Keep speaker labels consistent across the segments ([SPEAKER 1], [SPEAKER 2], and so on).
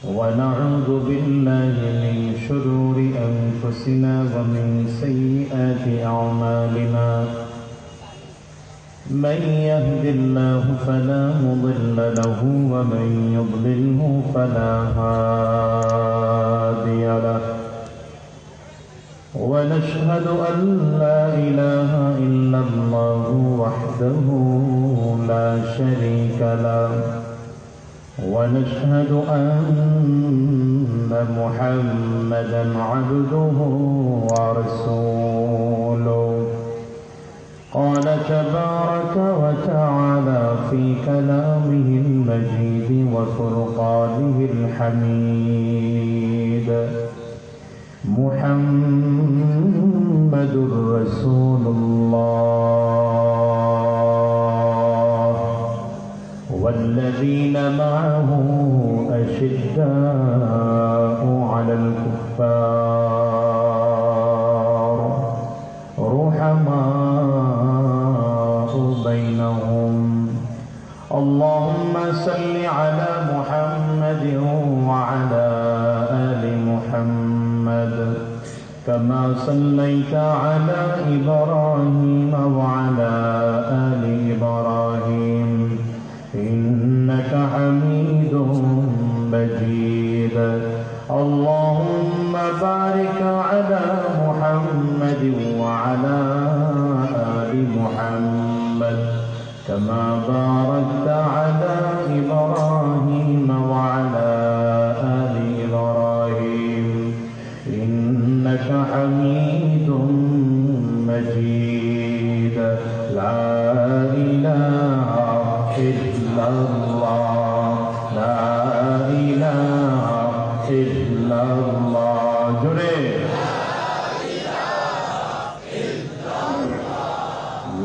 [SPEAKER 1] ونعوذ بالله من شرور أنفسنا ومن سيئات أعمالنا من يهد الله فلا مضل له ومن يضلله فلا هادي له ونشهد أن لا إله إلا الله وحده لا شريك له ونشهد أن محمدا عبده ورسوله قال تبارك وتعالى في كلامه المجيد وفرقانه الحميد محمد رسول الله والذين معه أشداء على الكفار رحماء بينهم اللهم صل على محمد وعلى آل محمد كما صليت على إبراهيم وعلى آل إبراهيم إنك حميد مجيد اللهم بارك على محمد وعلى آل محمد كما باركت على إبراهيم وعلى آل إبراهيم إنك حميد مجيد لا إله إلا الله لا إله إلا الله جري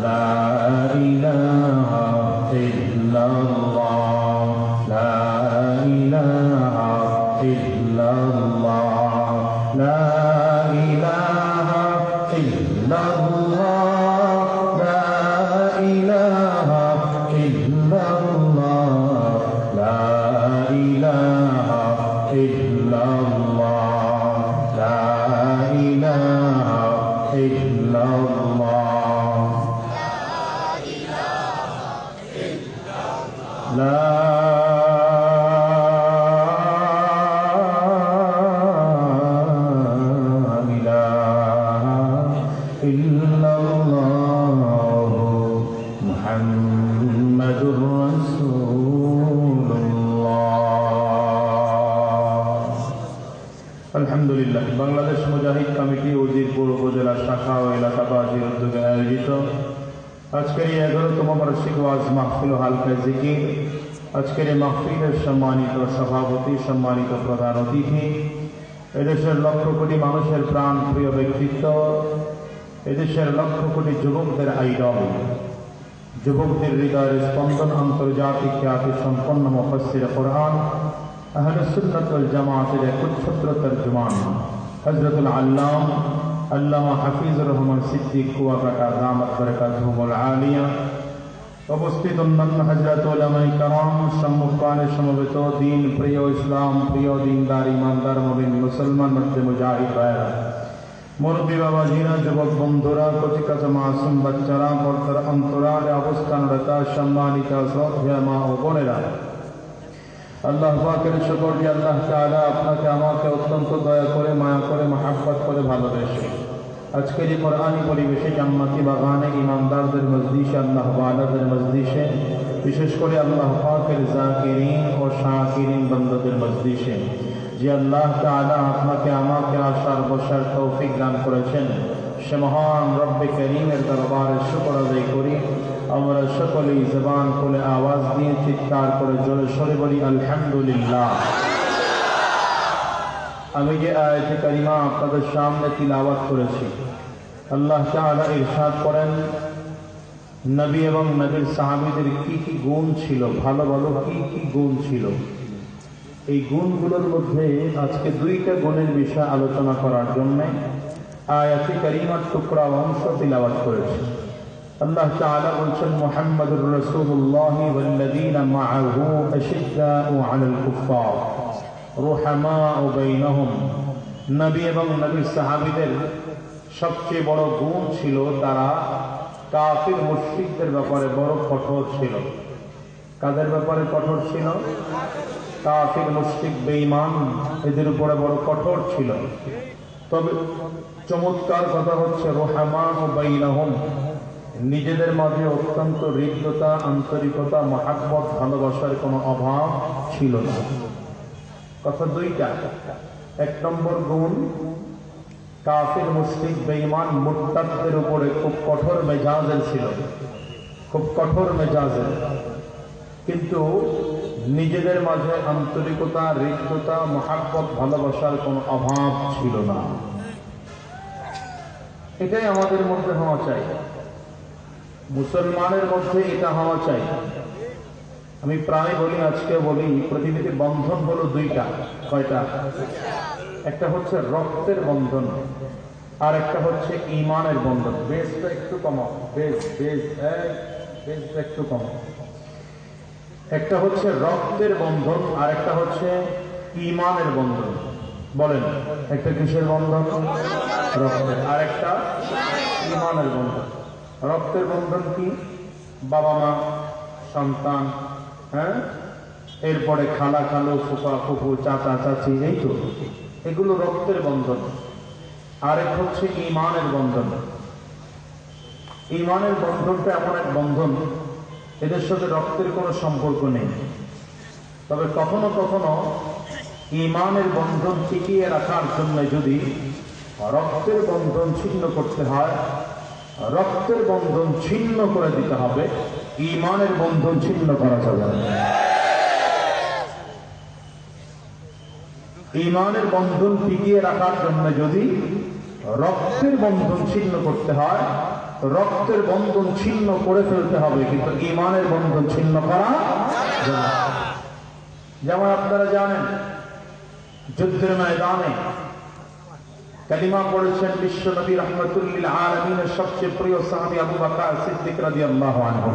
[SPEAKER 1] لا إله إلا الله لا إله إلا الله لا إله إلا الله لا إله إلا الله لا إله إلا الله لا إله إلا الله لا إله إلا الله محمد رسول الله الحمد لله বাংলাদেশ মুজাহিদ committee Ujirpur উপজেলা শাখা ও এলাকাবাসীর উদ্যোগে আয়োজিত আজকের এই 11তম বার্ষিক ওয়াজ মাহফিল ও হালকা জিকির আজকের এই মাহফিলের সম্মানিত সভাপতি সম্মানিত প্রধান অতিথি এদেশের লক্ষ কোটি মানুষের প্রাণ প্রিয় ব্যক্তিত্ব এদেশের লক্ষ কোটি যুবকদের আইডল যুবকদের হৃদয়ের স্পন্দন আন্তর্জাতিক খ্যাতি সম্পন্ন মুফাসসির কোরআন আহলে সুন্নাত ওয়াল জামাতের একচ্ছত্র তরজমান হযরতুল আল্লাম আল্লামা হাফিজুর রহমান সিদ্দিক কুয়াকাটা দামাত বরকাতুহুল আলিয়া উপস্থিত অন্যান্য হযরত উলামায়ে কেরাম সম্মুখপানে সমবেত দিন প্রিয় ইসলাম প্রিয় দিনদার ইমানদার মুমিন মুসলমান মধ্যে মুজাহিদ ভাইরা মুরব্বী বাবাজিরা যুবক বন্ধুরা কচিকাঁচা মাসুম বাচ্চারা পর্দার অন্তরালে অবস্থানরত সম্মানিত শ্রদ্ধেয় মা ও বোনেরা আল্লাহ পাকের শুকর যে আল্লাহ তাআলা আপনাকে আমাকে অত্যন্ত দয়া করে মায়া করে মহব্বত করে ভালোবেসে আজকের এই কোরআনী পরিবেশে জান্নাতি বাগানে ইমানদারদের মজলিসে আল্লাহ ওয়ালাদের মজলিসে বিশেষ করে আল্লাহ পাকের জাকিরিন ও শাকিরিন বান্দাদের মজলিসে যে আল্লাহ তাআলা আপনাকে আমাকে আসার বসার তৌফিক দান করেছেন সে মহান রব্বে করিমের দরবারে শুকর আদায় করি আমরা সকলেই জবান খুলে আওয়াজ দিয়ে চিৎকার করে জোরে সরে বলি আলহামদুলিল্লাহ আমি যে আয়াতে কারিমা আপনাদের সামনে তিলাওয়াত করেছি আল্লাহ তাআলা ইরশাদ করেন নবী এবং নবীর সাহাবীদের কি কি গুণ ছিল ভালো ভালো কি কি গুণ ছিল এই গুণগুলোর মধ্যে আজকে দুইটা গুণের বিষয় আলোচনা করার জন্য আয়াতে কারিমার টুকরা অংশ তিলাওয়াত করেছি আল্লাহ তাআলা বলছেন মুহাম্মাদুর রাসূলুল্লাহ ওয়াল্লাযীনা মাআহু আশিদ্দাউ আলাল কুফফার রুহামাউ বাইনাহুম, নবী এবং নবীর সাহাবীদের সবচেয়ে বড় গুণ ছিল তারা কাফির মুশরিকদের ব্যাপারে বড় কঠোর ছিল। কাদের ব্যাপারে কঠোর ছিল? কাফির মুশরিক বেঈমান এদের উপরে বড় কঠোর ছিল। তবে চমৎকার কথা হচ্ছে রুহামাউ বাইনাহুম, নিজেদের মাঝে অত্যন্ত হৃদ্যতা, আন্তরিকতা, মহাব্বত, ভালোবাসার কোনো অভাব ছিল না। কথা দুইটা। এক নম্বর গুণ, কাফির মুশরিক বেঈমান মুরতাদদের উপরে খুব কঠোর মেজাজের ছিল, খুব কঠোর মেজাজের, কিন্তু নিজেদের মাঝে আন্তরিকতা, হৃদ্যতা, মহাব্বত, ভালোবাসার কোনো অভাব ছিল না। এটাই আমাদের মধ্যে হওয়া চাই, মুসলমানের মধ্যে এটা হওয়া চাই। আমি প্রায় বলি, আজকে বলি, পৃথিবীতে বন্ধন হলো দুইটা। কয়টা? একটা হচ্ছে রক্তের বন্ধন, আর একটা হচ্ছে ঈমানের বন্ধন। বেসটা একটু কমাও, বেসটা একটু কমাও। একটা হচ্ছে রক্তের বন্ধন, আর একটা হচ্ছে ঈমানের বন্ধন। বলেন, একটা কিসের বন্ধন? রক্তের। আর একটা ঈমানের বন্ধন। রক্তের বন্ধন কি? বাবা মা, সন্তান, হ্যাঁ, এরপরে খালা খালু, ফুফা ফুফু, চাচা চাচি, এই তো, এগুলো রক্তের বন্ধন। আরেক হচ্ছে ঈমানের বন্ধন। ঈমানের বন্ধনটা এমন এক বন্ধন, এদের সাথে রক্তের কোনো সম্পর্ক নেই, তবে কখনো কখনো ঈমানের বন্ধন টিকিয়ে রাখার জন্য যদি রক্তের বন্ধন ছিন্ন করতে হয়, রক্তের বন্ধন ছিন্ন করে দিতে হবে, ঈমানের বন্ধন ছিন্ন করা যাবে না। ঈমানের বন্ধন টিকিয়ে রাখার জন্য যদি রক্তের বন্ধন ছিন্ন করতে হয়, রক্তের বন্ধন ছিন্ন করে ফেলতে হবে, কিন্তু ঈমানের বন্ধন ছিন্ন করা যাবে না। যেমন আপনারা জানেন, যুদ্ধের ময়দানে কালিমা পড়েছেন বিশ্ব নবী রাহমাতুল লিল আলামিনের সবচেয়ে প্রিয় সাহাবী আবু বকর সিদ্দিক রাদিয়াল্লাহু আনহু।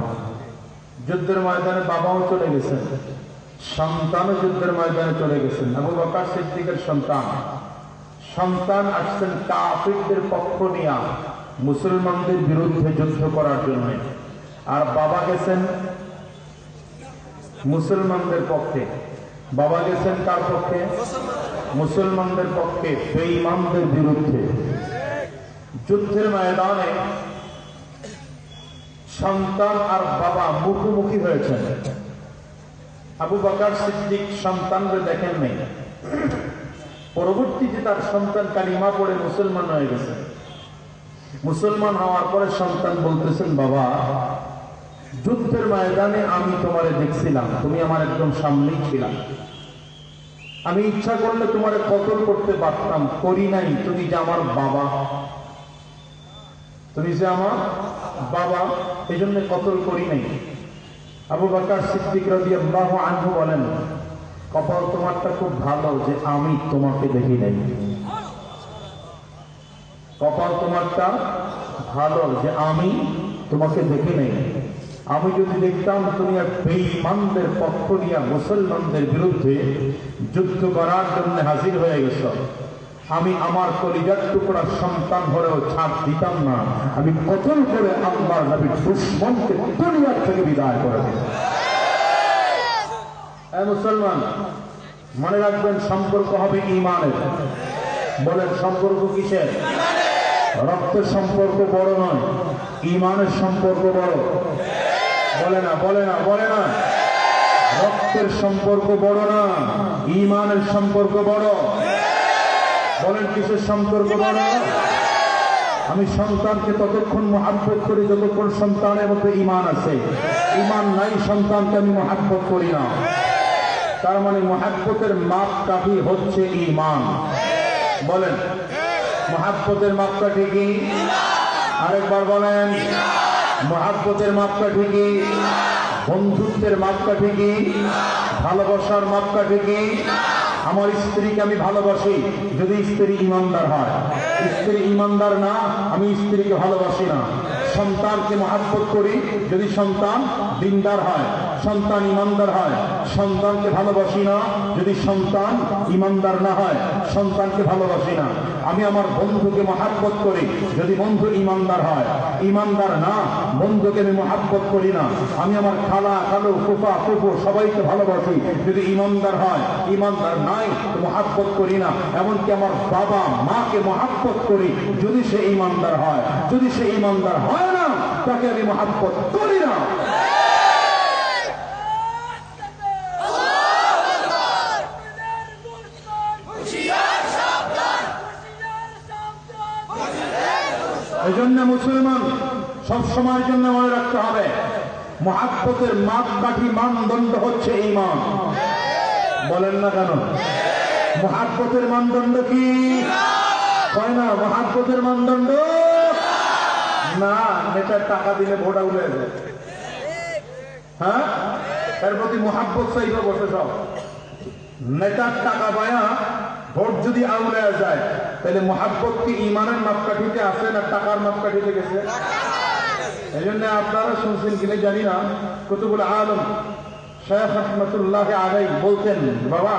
[SPEAKER 1] যুদ্ধের ময়দানে বাবাও চলে গেছেন, সন্তানও যুদ্ধের ময়দানে চলে গেছেন। আবু বকর সিদ্দিকের সন্তান আসছেন কাফিরদের পক্ষ নিয়ে মুসলমানদের বিরুদ্ধে যুদ্ধ করার জন্য, আর বাবা গেছেন মুসলমানদের পক্ষে। বাবা গেছেন কার পক্ষে? মুসলমানদের পক্ষে, বেঈমানদের বিরুদ্ধে। যুদ্ধের ময়দানে সন্তান আর বাবা মুখোমুখি হয়েছেন। আবু বকর সিদ্দিক সন্তানকে দেখেন নাই, পরবর্তীতে তার সন্তান কালিমা পড়ে মুসলমান হয়ে গেছে। মুসলমান হওয়ার পরে সন্তান বলতেছেন, বাবা, যুদ্ধের ময়দানে আমি তোমারে দেখছিলাম, তুমি আমার একদম সামনেই ছিলাম, আমি ইচ্ছা করলে তোমারে কতল করতে পারতাম, করি নাই। তুমি যে আমার বাবা, তুমি যে আমার বাবা, এই জন্য কতল করি নাই। আবু বকর সিদ্দিক রাদিয়াল্লাহু আনহু বলেন, কপাল তোমারটা খুব ভালো যে আমি তোমাকে দেখি নাই। কপাল তোমারটা ভালো যে আমি তোমাকে দেখি নাই। আমি যদি দেখতাম তুমি এক বেঈমানদের পক্ষ নিয়ে মুসলমানদের বিরুদ্ধে যুদ্ধ করার জন্য হাজির হয়ে গেছ, আমি আমার কলিজার টুকরা সন্তান হলেও ছাড় দিতাম না, আমি কতল করে আল্লাহর নবীর দুশমনকে দুনিয়ার থেকে বিদায় করে দিতাম। মুসলমান মনে রাখবেন, সম্পর্ক হবে ঈমানের। বলেন, সম্পর্ক কিসের? রক্তের সম্পর্ক বড় নয়, ঈমানের সম্পর্ক বড়। বলে না, বলে না, বলে না, রক্তের সম্পর্ক বড় না, ঈমানের সম্পর্ক বড়। বলেন, কিসের সম্পর্ক বড়? আমি সন্তানকে ততক্ষণ মহাব্বত করি যতক্ষণ সন্তানের মধ্যে ঈমান আছে। ঈমান নাই, সন্তানকে আমি মহাব্বত করি না। তার মানে মহাব্বতের মাপকাঠি হচ্ছে ঈমান। বলেন, মহাব্বতের মাপকাঠি কি? আরেকবার বলেন, মহাব্বতের মাপকাঠি কি? বন্ধুত্বের মাপকাঠি কি? ভালোবাসার মাপকাঠি কি? আমার স্ত্রীকে আমি ভালোবাসি যদি স্ত্রী ইমানদার হয়, স্ত্রী ইমানদার না, আমি স্ত্রীকে ভালোবাসি না। সন্তানকে মহাব্বত করি যদি সন্তান দিনদার হয়, সন্তান ইমানদার হয়, সন্তানকে ভালোবাসি না যদি সন্তান ইমানদার না হয়, সন্তানকে ভালোবাসি না। আমি আমার বন্ধুকে মহাব্বত করি যদি বন্ধু ইমানদার হয়, ইমানদার না বন্ধুকে আমি মহাব্বত করি না। আমি আমার খালা খালু ফুফা ফুফু সবাইকে ভালোবাসি যদি ইমানদার হয়, ইমানদার নাই তো মহাব্বত করি না। এমনকি আমার বাবা মাকে মহাব্বত করি যদি সে ইমানদার হয়, যদি সে ইমানদার হয় না তাকে আমি মহাব্বত করি না। এই জন্য মুসলমান সবসময়ের জন্য মনে রাখতে হবে মহাব্বতের মাপকাঠি মানদণ্ড হচ্ছে ঈমান। বলেন না কেন? মহাব্বতের মানদণ্ড কি হয় না? মহাব্বতের মানদণ্ড না নেতার টাকা দিলে ভোট উঠে যায়। হ্যাঁ, এর প্রতি মহাব্বত চাইবে বসে সব। নেতার টাকা পায়া ভোট যদি আউলে যায় তাহলে মহাব্বত কি ইমানের মাপকাঠিতে আছে না টাকার মাপকাঠিতে গেছে? এই জন্য আপনারা শুনছেন কিনা জানি না, কুতুবুল আলম শেখ রহমতুল্লাহ আলাইহি বলতেন, বাবা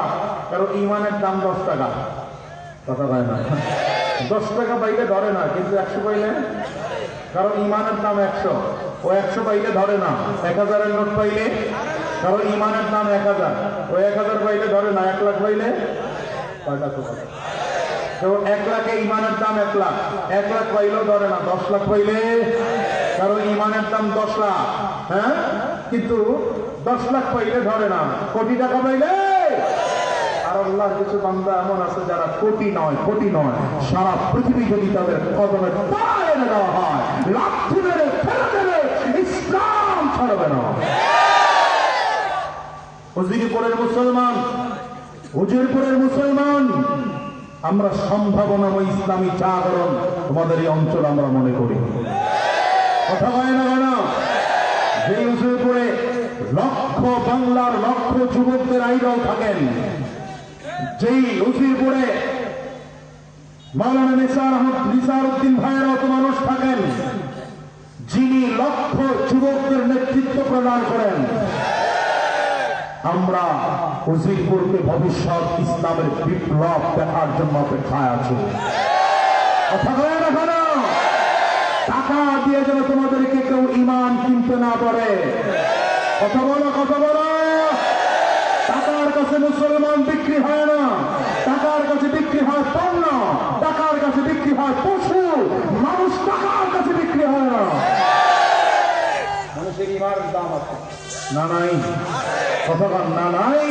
[SPEAKER 1] কারো ইমানের দাম 10 টাকা, কথা হয় না, 10 টাকা পাইলে ধরে না, কিন্তু 100 পাইলে কারো ইমানের দাম 100, ও 100 পাইলে ধরে না। 1000-এর নোট পাইলে কারো ইমানের দাম 1000, ও 1000 পাইলে ধরে না। 1 লাখ পাইলে কয়টা? তো 1 লাখে ইমানের দাম 1 লাখ, 1 লাখ পাইলেও ধরে না। 10 লাখ পাইলে কারো ইমানের দাম 10 লাখ, হ্যাঁ, কিন্তু 10 লাখ পাইলে ধরে না। কোটি টাকা পাইলে, আর আল্লাহর কিছু বান্দা এমন আছে যারা কোটি নয়, কোটি নয়, সারা পৃথিবী যদি তাদের কদমে পায়ে দেওয়া হয়, লাথি মেরে ফেলে দেবে, ইসলাম ছাড়বে না। উজিরপুরের মুসলমান, উজিরপুরের মুসলমান, আমরা সম্ভাবনাময় ইসলামী জাগরণ তোমাদের এই অঞ্চল আমরা মনে করি। কথা হয় না কেন? যে উজিরপুরে লক্ষ বাংলার লক্ষ যুবকদের আইডল থাকেন, যেই উজিরপুরে মাওলানা নিসার উদ্দিন ভাইয়ের মতো মানুষ থাকেন, যিনি লক্ষ যুবকদের নেতৃত্ব প্রদান করেন, আমরা উজিরপুরকে ভবিষ্যৎ ইসলামের বিপ্লব দেখার জন্য অপেক্ষায় আছি। কথা বলে না কেন? টাকা দিয়ে যেন তোমাদেরকে কেউ ঈমান কিনতে না পারে। কথা বলো, কথা বলো। টাকার কাছে মুসলমান বিক্রি হয় না, টাকার কাছে বিক্রি হয় পণ্য, টাকার কাছে বিক্রি হয় পশু, মানুষ টাকার কাছে বিক্রি হয় না। মানুষের ঈমানের দাম আছে না নাই? কথা বল না নাই?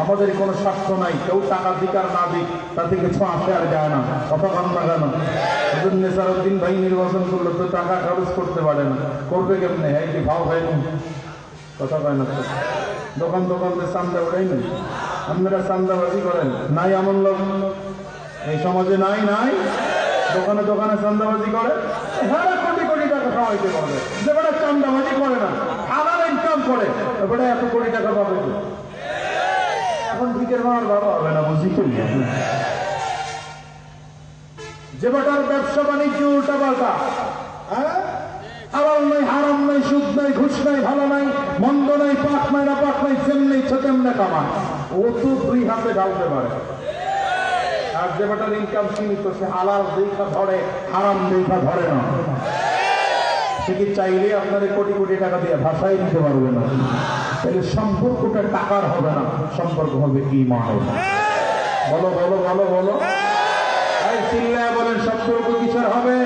[SPEAKER 1] আমাদের কোনো স্বার্থ নাই, কেউ টাকা দিক আর না দিক তাতে কিছু আসে আর যায় না। কথা বল না কেন? নিসার উদ্দিন ভাই নির্বাচন করলো তো টাকা খরচ করতে পারে না, করবে কেমনে? এই যে ভাও ভাই, কথা কয় না। দোকান দোকানদের চান্দা ওটাই নেই, আপনারা চান্দাবাজি করেন নাই? এমন লোক এই সমাজে নাই? নাই, দোকানে দোকানে চান্দাবাজি করে, হ্যাঁ, কোটি কোটি টাকা খাওয়াইতে পারবে। যে বেটা চান্দাবাজি করে না, হালাল ইনকাম করে, বেটা এত কোটি টাকা পাবে। এখন ভিকের মার বাবা হবে না, বুঝি করি। যে বেটার ব্যবসা বাণিজ্য উল্টা পাল্টা, হ্যাঁ, হালাল নাই, হারাম নাই, সুদ নাই, ঘুষ নাই, ভালো নাই, মন্দ নাই, পাক নাই, না পাক নাই, যেমনি ইচ্ছা তেমনি কামায়, ও তো 2 হাতে ঢালতে পারে। আর যে বেটার ইনকাম সীমিত, সে হালাল দেখা ধরে, হারাম দেখা ধরে না। সে কি চাইলে আপনার কোটি কোটি টাকা দিয়ে ভাষাই দিতে পারবে না। তাহলে সম্পর্কটা টাকার হবে না, সম্পর্ক হবে ঈমান। বলো বলো বলো বলো, চিল্লায় বলেন, সম্পর্ক কিসের হবে?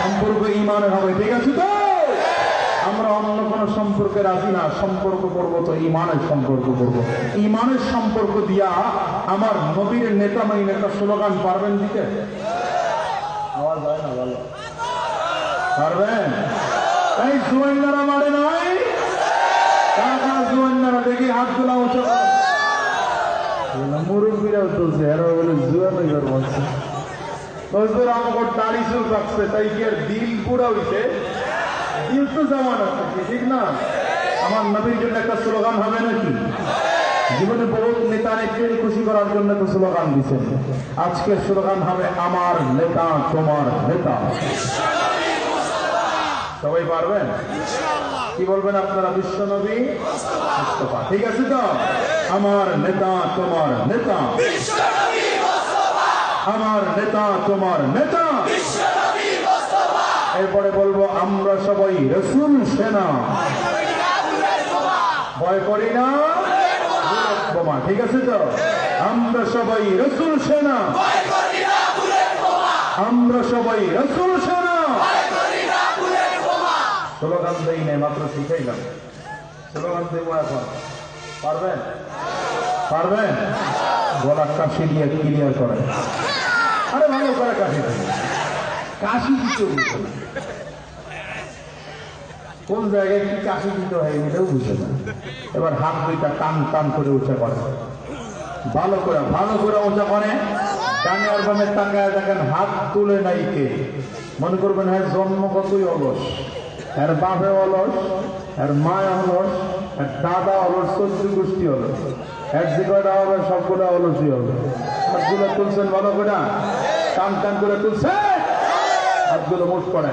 [SPEAKER 1] সম্পর্ক ঈমানের হবে। ঠিক আছে তো? আমরা অন্য কোন সম্পর্কে রাজি না, সম্পর্ক করবো তো ঈমানের সম্পর্ক করবো। ঈমানের সম্পর্ক দিয়া আমার নবীর নেতা মাই নেতা স্লোগান পারবেন দিতে? আওয়াজ হয় না, বলো পারবেন? এই জুয়ান্নারা মারে নাই, টাকা জুয়ান্নারা দেখি হাত তোলা উঁচু, মুরব্বীরাও তুলছে, এরা বলে জুয়া নইবার বলছে। আমাকে দাড়ি চুল রাখছে, তাই কি আর দিল পুরা হইছে? দিল তো জামান আছে, ঠিক না? আমার নবীর জন্য একটা স্লোগান হবে নাকি? জীবনে বহুত নেতা নেত্রী খুশি করার জন্য তো স্লোগান দিচ্ছেন। আজকে স্লোগান হবে আমার নেতা তোমার নেতা। সবাই পারবেন কি বলবেন আপনারা? বিশ্বনবী মুস্তাফা। ঠিক আছে তো? আমার নেতা তোমার নেতা, আমার নেতা তোমার নেতা। এরপরে বলবো আমরা সবাই রাসূল সেনা, ভয় করি না বোমা। ঠিক আছে তো? আমরা সবাই রাসূল সেনা, আমরা সবাই রাসূল সেনা। স্লোগান দেই নাই, মাত্র শিখাইলাম। স্লোগান দেব এখন। পারবেন? পারবেন? গলা কাশি দিয়ে ক্লিয়ার করেন। আরে ভালো করে কাশি দেন। কাশি দিতে বুঝে না, কোন জায়গায় কি কাশি দিতে হয় এটাও বুঝে না। এবার হাত দুইটা টান টান করে উঁচা করে, ভালো করে উঁচা করে। ডানে আর বামে তাকায় দেখেন হাত তুলে নাই কে। মনে করবেন হ্যাঁ জন্মগতই অলস, এর বাপে অলস, এর মায় অলস, এর দাদা অলস, চৌধুরী গোষ্ঠী অলস, এর যে কয়টা হবে সবগুলো অলসই হবে। হাতগুলো তুলছেন ভালো করে, টান টান করে তুলছে, হাতগুলো মুঠ করে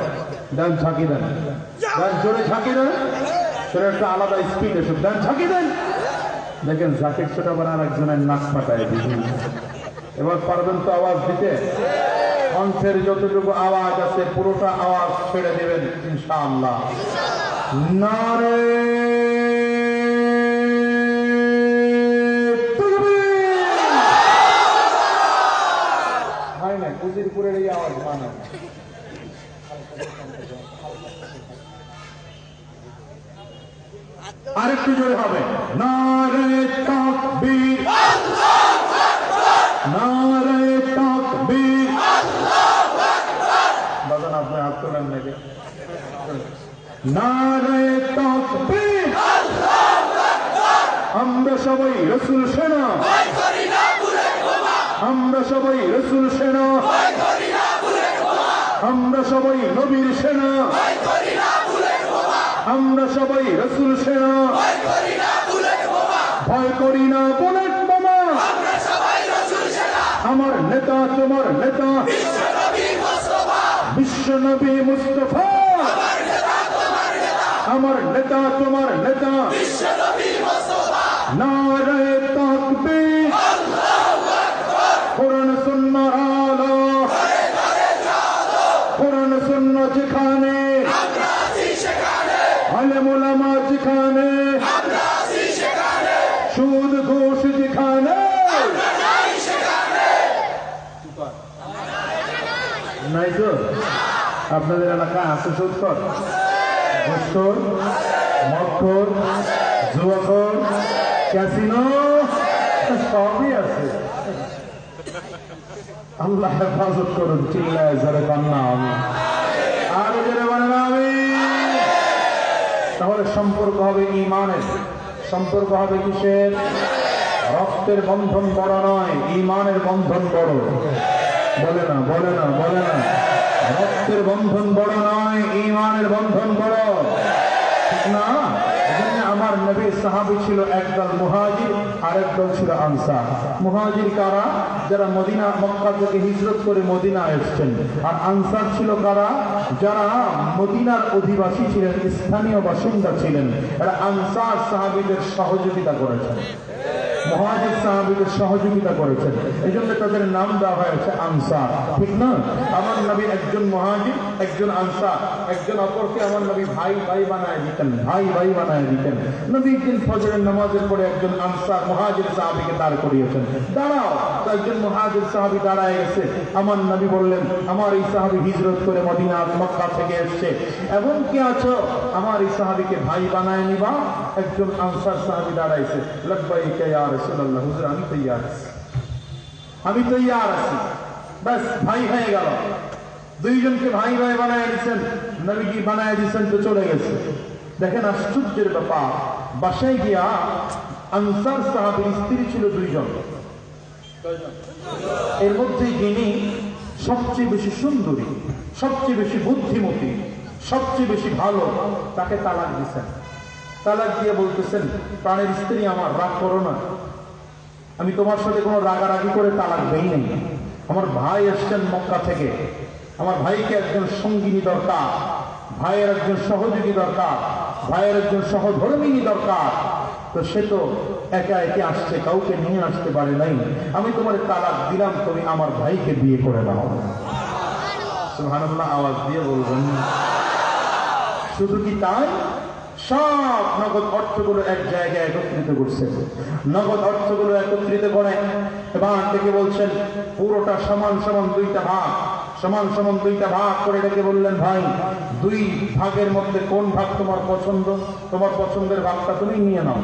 [SPEAKER 1] দেন, ঝাঁকি দেন, দেন জোরে ঝাঁকি দেন, সেটা একটা আলাদা স্পিড এসে দেন, ঝাঁকি দেন। দেখেন জ্যাকেট ছোট আবার আর একজনের নাক ফাটায় দিন। এবার পারবেন তো আওয়াজ দিতে? কণ্ঠের যতটুকু আওয়াজ আছে পুরোটা আওয়াজ ছেড়ে দেবেন ইনশাআল্লাহ। নারে হয় না, কুজিরপুরের এই আওয়াজ মানা আরেকটু জোরে হবে। নারে তাকবীর, নারে তাকবীর। বাজান আপনি হাত তোলেন নাকি? নারে তাকবীর। আমরা সবাই রাসূল সেনা, আমরা সবাই রাসূল সেনা, আমরা সবাই নবীর সেনা, আমরা সবাই রাসূল সেনা, ভয় করি না বুলেট বোমা। আমার নেতা তোমার নেতা, বিশ্বনবী মুস্তাফা। আমার নেতা তোমার নেতা, নারে তাকবীর। কোরআন সুন্নাহর আলো, কোরআন সুন্নাহ যেখানে, আলেম ওলামা যেখানে, সুদ ঘুষ যেখানে নাই। তো আপনাদের এলাকায় আছে সুদখোর, ঘুষখোর, মদখোর, জুয়াখোর, ক্যাসিনো সবই আছে। আল্লাহ হেফাজত করুন। চিল্লায় জোরে কান্না আমি আরো জোরে বলেন আমি। তাহলে সম্পর্ক হবে ঈমানের, সম্পর্ক হবে কিসের? রক্তের বন্ধন বড় নয়, ঈমানের বন্ধন বড়। বলে না, বলে না, বলে না। রক্তের বন্ধন বড় নয়, ঈমানের বন্ধন বড়। ঠিক না? এজন্য আমার নবীর সাহাবী ছিল একদল মুহাজির, আরেক দল ছিল আনসার। মুহাজির কারা? যারা মদিনা মক্কা থেকে হিজরত করে মদিনা এসেছেন। আর আনসার ছিল কারা? যারা মদিনার অধিবাসী ছিলেন, স্থানীয় বাসিন্দা ছিলেন। এরা আনসার সাহাবীদের সহযোগিতা করেছেন, মুহাজির সাহাবীদের সহযোগিতা করেছেন। এই জন্য তাদের নাম দেওয়া হয়েছে আনসার। ঠিক না? আমার নবী একজন মুহাজির, একজন আনসার, একজন অপরকে আমার নবী ভাই ভাই বানায় দিতেন, ভাই ভাই বানায় দিতেন। নবী দিন ফজরের নামাজের পরে একজন আনসার মুহাজির সাহাবীকে দাঁড় করিয়েছেন, দাঁড়াও। তো একজন মুহাজির সাহাবী দাঁড়ায় গেছে। আমার নবী বললেন, আমার এই সাহাবী হিজরত করে মদিনা মক্কা থেকে এসেছে, এমন কি আছো আমার এই সাহাবীকে ভাই বানায় নিবা? একজন আনসার সাহাবী দাঁড়াইছে, লব্বাইকা ইয়া রাসূলুল্লাহ, হুজুর আমি তৈয়ার আছি, আমি তৈয়ার আছি। বাস ভাই হয়ে গেল। দুইজনকে ভাই ভাই বানায় দিচ্ছেন, নবীজি বানায় দিচ্ছেন তো চলে গেছে। দেখেন আশ্চর্যের ব্যাপার, বাসায় গিয়া আনসার সাহাবীর স্ত্রী ছিল দুইজন। এর মধ্যে যিনি সবচেয়ে বেশি সুন্দরী, সবচেয়ে বেশি বুদ্ধিমতী, সবচেয়ে বেশি ভালো, তাকে তালাক দিচ্ছেন। তালাক দিয়ে বলতেছেন, প্রাণের স্ত্রী আমার, রাগ করো না, আমি তোমার সাথে কোনো রাগারাগি করে তালাক দেই নাই। আমার ভাই এসছেন মক্কা থেকে, আমার ভাইকে একজন সঙ্গিনী দরকার, ভাইয়ের একজন সহযোগী দরকার, ভাইয়ের একজন সহধর্মিনী দরকার। তো সে তো একা একে আসছে, কাউকে নিয়ে আসতে পারে নাই। আমি তোমার তালাক দিলাম, তুমি আমার ভাইকে বিয়ে করে নাও। সুবহানাল্লাহ আওয়াজ দিয়ে বলবেন। শুধু কি তাই, সব নগদ অর্থগুলো এক জায়গায় একত্রিত করছেন। নগদ অর্থগুলো একত্রিত করে এবার ডেকে বলছেন পুরোটা সমান সমান দুইটা ভাগ, সমান সমান দুইটা ভাগ করে ডেকে বললেন, ভাই দুই ভাগের মধ্যে কোন ভাগ তোমার পছন্দ? তোমার পছন্দের ভাগটা তুমি নিয়ে নাও।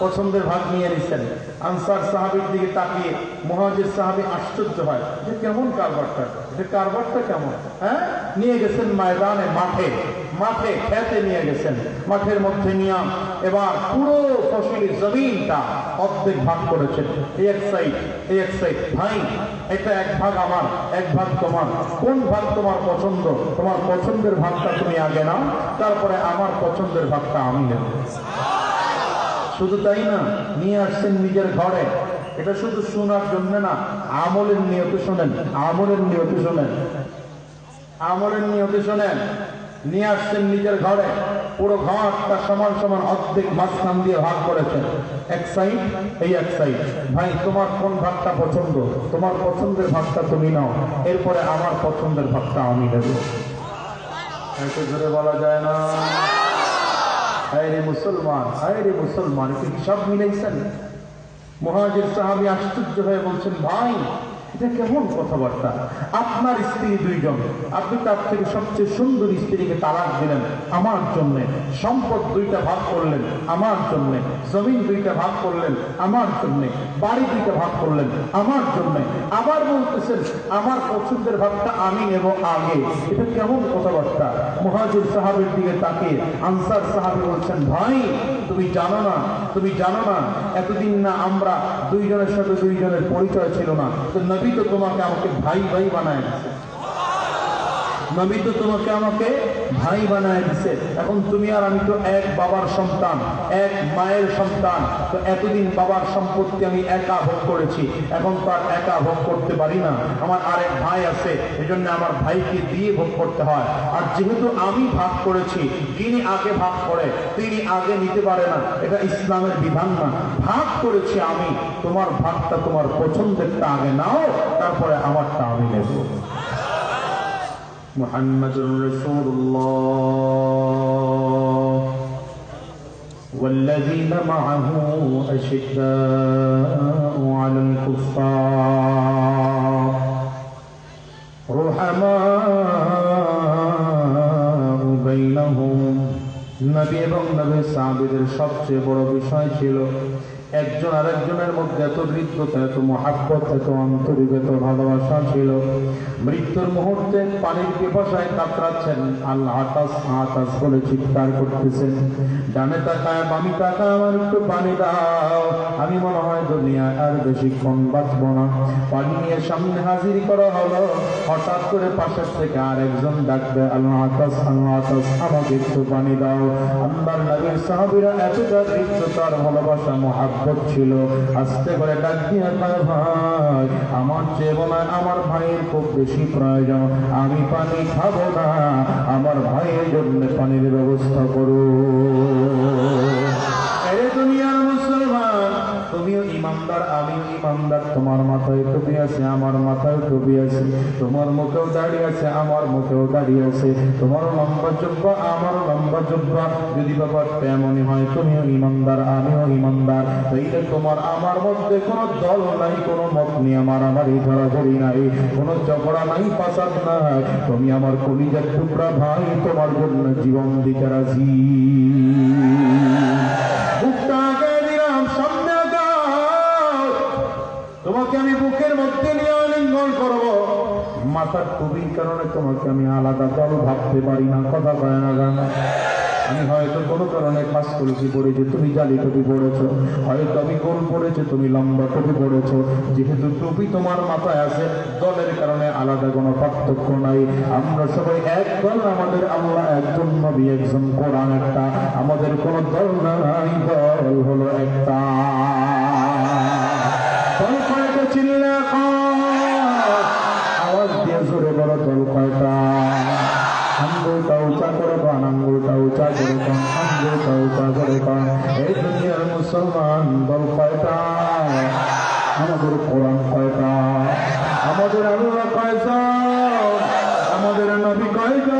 [SPEAKER 1] পছন্দের ভাগ নিয়ে নিচ্ছেন। আনসার সাহাবীর দিকে তাকিয়ে মুহাজির সাহাবী আশ্চর্য হয়, যে কেমন কারবারটা, এটা কারবারটা কেমন? হ্যাঁ, নিয়ে গেছেন ময়দানে, মাঠে মাঠে খেতে নিয়ে গেছেন। মাঠের মধ্যে নিয়ে এবার পুরো ফসলি জমিনটা অর্ধেক ভাগ করেছেন। এই এক সাইড, এই এক সাইড। ভাই এটা এক ভাগ আমার, এক ভাগ তোমার, কোন ভাগ তোমার পছন্দ? তোমার পছন্দের ভাগটা তুমি আগে নাও, তারপরে আমার পছন্দের ভাগটা আমি নেব। শুধু তাই না, নিয়ে আসছেন নিজের ঘরে। এটা শুধু শোনার জন্য না, আমলের নিয়তে শোনেন, আমলের নিয়তে শোনেন, আমলের নিয়তে শোনেন। নিয়ে আসছেন নিজের ঘরে, পুরো ঘরটা সমান সমান অর্ধেক মাঝখান দিয়ে ভাগ করেছেন। এক সাইড, এই এক সাইড। ভাই তোমার কোন ভাগটা পছন্দ? তোমার পছন্দের ভাগটা তুমি নাও, এরপরে আমার পছন্দের ভাগটা আমি নেব। এত জোরে বলা যায় না? আরে মুসলমান, আরে মুসলমান, কি সব মিলাইছেন? মুহাজির সাহাবী আশ্চর্য হয়ে বলছেন, ভাই এটা কেমন কথাবার্তা? আপনার স্ত্রী দুইজন, আপনি তার থেকে সবচেয়ে সুন্দর স্ত্রীকে তালাক দিলেন আমার জন্য, সম্পদ দুইটা ভাগ করলেন আমার জন্য, জমিন দুইটা ভাগ করলেন আমার জন্য, বাড়ি দুইটা ভাগ করলেন আমার জন্য, আবার বলতেছেন আমার পছন্দের ভাগটা আমি নেব আগে। এটা কেমন কথাবার্তা? মুহাজির সাহাবীর দিকে তাকিয়ে আনসার সাহাবী বলছেন, ভাই তুমি জানো না, তুমি জানো না, এতদিন না আমরা দুইজনের সাথে দুইজনের পরিচয় ছিল না, তো নবী তো তোমাকে আমাকে ভাই ভাই বানায় দিছে, নবী তো তোমাকে আমাকে ভাই বানায় দিছে। এখন তুমি আর আমি তো এক বাবার সন্তান, এক মায়ের সন্তান। তো এতদিন বাবার সম্পত্তি আমি একা ভোগ করেছি, এখন তো আর একা ভোগ করতে পারি না, আমার আরেক ভাই আছে, এই জন্য আমার ভাইকে দিয়ে ভোগ করতে হয়। আর যেহেতু আমি ভাগ করেছি, যিনি আগে ভাগ করে তিনি আগে নিতে পারে না, এটা ইসলামের বিধান না। ভাগ করেছি আমি, তোমার ভাগটা তোমার পছন্দেরটা আগে নাও, তারপরে আমারটা আমি নেব। মুহাম্মাদুর রাসূলুল্লাহ والذين معه أشداء على الكفار رحماء بينهم। নবী এবং নবীর সাহাবীদের সবচেয়ে বড় বিষয় ছিল একজন আরেকজনের মধ্যে এত হৃদ্যতা, এত মহাব্বত, এত আন্তরিকত ভালোবাসা ছিল। মৃত্যুর মুহূর্তে পানির পিপাসায় কাতরাচ্ছেন, আল্লাহ আতাস আতাস বলে চিৎকার করতেছেন, ডানে তাকায় বামে তাকায়, আমার একটু পানি দাও, আমি মনে হয় দুনিয়ায় আর বেশিক্ষণ বাঁচব না। পানি নিয়ে সামনে হাজির করা হলো। হঠাৎ করে পাশের থেকে আরেকজন ডাকবে, আল্লাহ আতাস আমাকে একটু পানি দাও। আল্লাহর নবীর সাহাবীরা এতটা হৃদ্যতার ভালোবাসা মহাব্বত ছিল, আস্তে করে ডাক দিয়ে কয়, ভাই আমার চেয়ে মনে হয় আমার ভাইয়ের খুব বেশি প্রয়োজন, আমি পানি খাবো না, আমার ভাইয়ের জন্য পানির ব্যবস্থা করো। এই দুনিয়ার মুসলমান, তুমিও ইমানদার, আমিও ইমানদার, তোমার মাথায় টুপি আছে, আমার মাথায় টুপি আছে, তোমার মুখেও দাঁড়িয়ে আছে, আমার মুখেও দাঁড়িয়ে আছে, তোমার লম্বা জুব্বা, আমার লম্বা জুব্বা। যদি ব্যাপারটা এমনই হয় তুমিও ইমানদার, আমিও ইমানদার, তাইলে তোমার আমার মধ্যে কোনো দল নাই, কোনো মত নিয়ে মারামারি ধরাধরি নাই, কোনো ঝগড়া নাই, ফাসাদ নাই। তুমি আমার কলিজার টুকরা ভাই, তোমার জন্য জীবন দিতে রাজি। তোমাকে আমি বুকের মধ্যে নিয়ে আলিঙ্গন করব। মাথার টুপির কারণে তোমাকে আমি আলাদা দল ভাবতে পারি না, কথা কয় না গান। আমি হয়তো কোনো কারণে খাস করেছি পড়েছি, তুমি জালি টুপি পড়েছো, হয়তো আমি গোল পড়েছি, তুমি লম্বা টুপি পড়েছো। যেহেতু টুপি তোমার মাথায় আছে, দলের কারণে আলাদা কোনো পার্থক্য নাই। আমরা সবাই এক দল, আমাদের আল্লাহ একজন, নবী একজন, কোরআন একটা, আমাদের কোনো দল নাই, দল হলো একটা। আওয়াজ দিয়ে জোরে বলো তো মুসলমান দল কয়টা? আমাদের কোরআন কয়টা? আমাদের আল্লাহ কয়জন? আমাদের নবী কয়জন?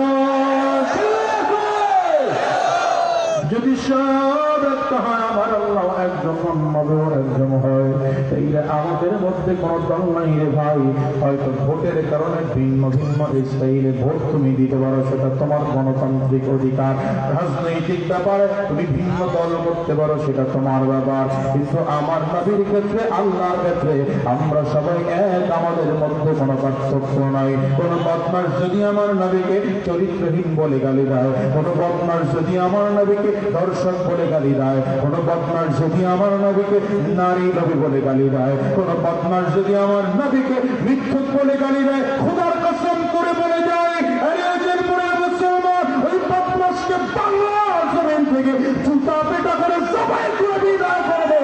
[SPEAKER 1] যদি সব একটা হয়, আমার আল্লাহ একজন, মোহাম্মদও একজন হয়, এইটা আমাদের মধ্যে কোনো দল নাই রে ভাই। হয়তো ভোটের কারণে ভিন্ন ভিন্ন স্টাইলে ভোট তুমি দিতে পারো, সেটা তোমার গণতান্ত্রিক অধিকার। রাজনৈতিক ব্যাপারে তুমি ভিন্ন দল করতে পারো, সেটা তোমার ব্যাপার। কিন্তু আমার নবীর ক্ষেত্রে, আল্লাহর ক্ষেত্রে আমরা সবাই এক, আমাদের মধ্যে কোনো পার্থক্য নাই। কোনো বদমাশ যদি আমার নবীকে চরিত্রহীন বলে গালি দেয়, কোনো বদমাশ যদি আমার নবীকে দর্শক বলে গালি দেয়, কোন বদমাশ যদি আমার নবীকে নারী নবী বলে গালি দেয়, কোন বদমাশ যদি আমার নবীকে মিথ্যুক বলে গালি দেয়, খোদার কসম করে বলে যায়, আরে পরে মুসলমান ওই বদমাশকে বাংলার জমিন থেকে জুতা পেটা করে সবাই করে বিদায় করবে।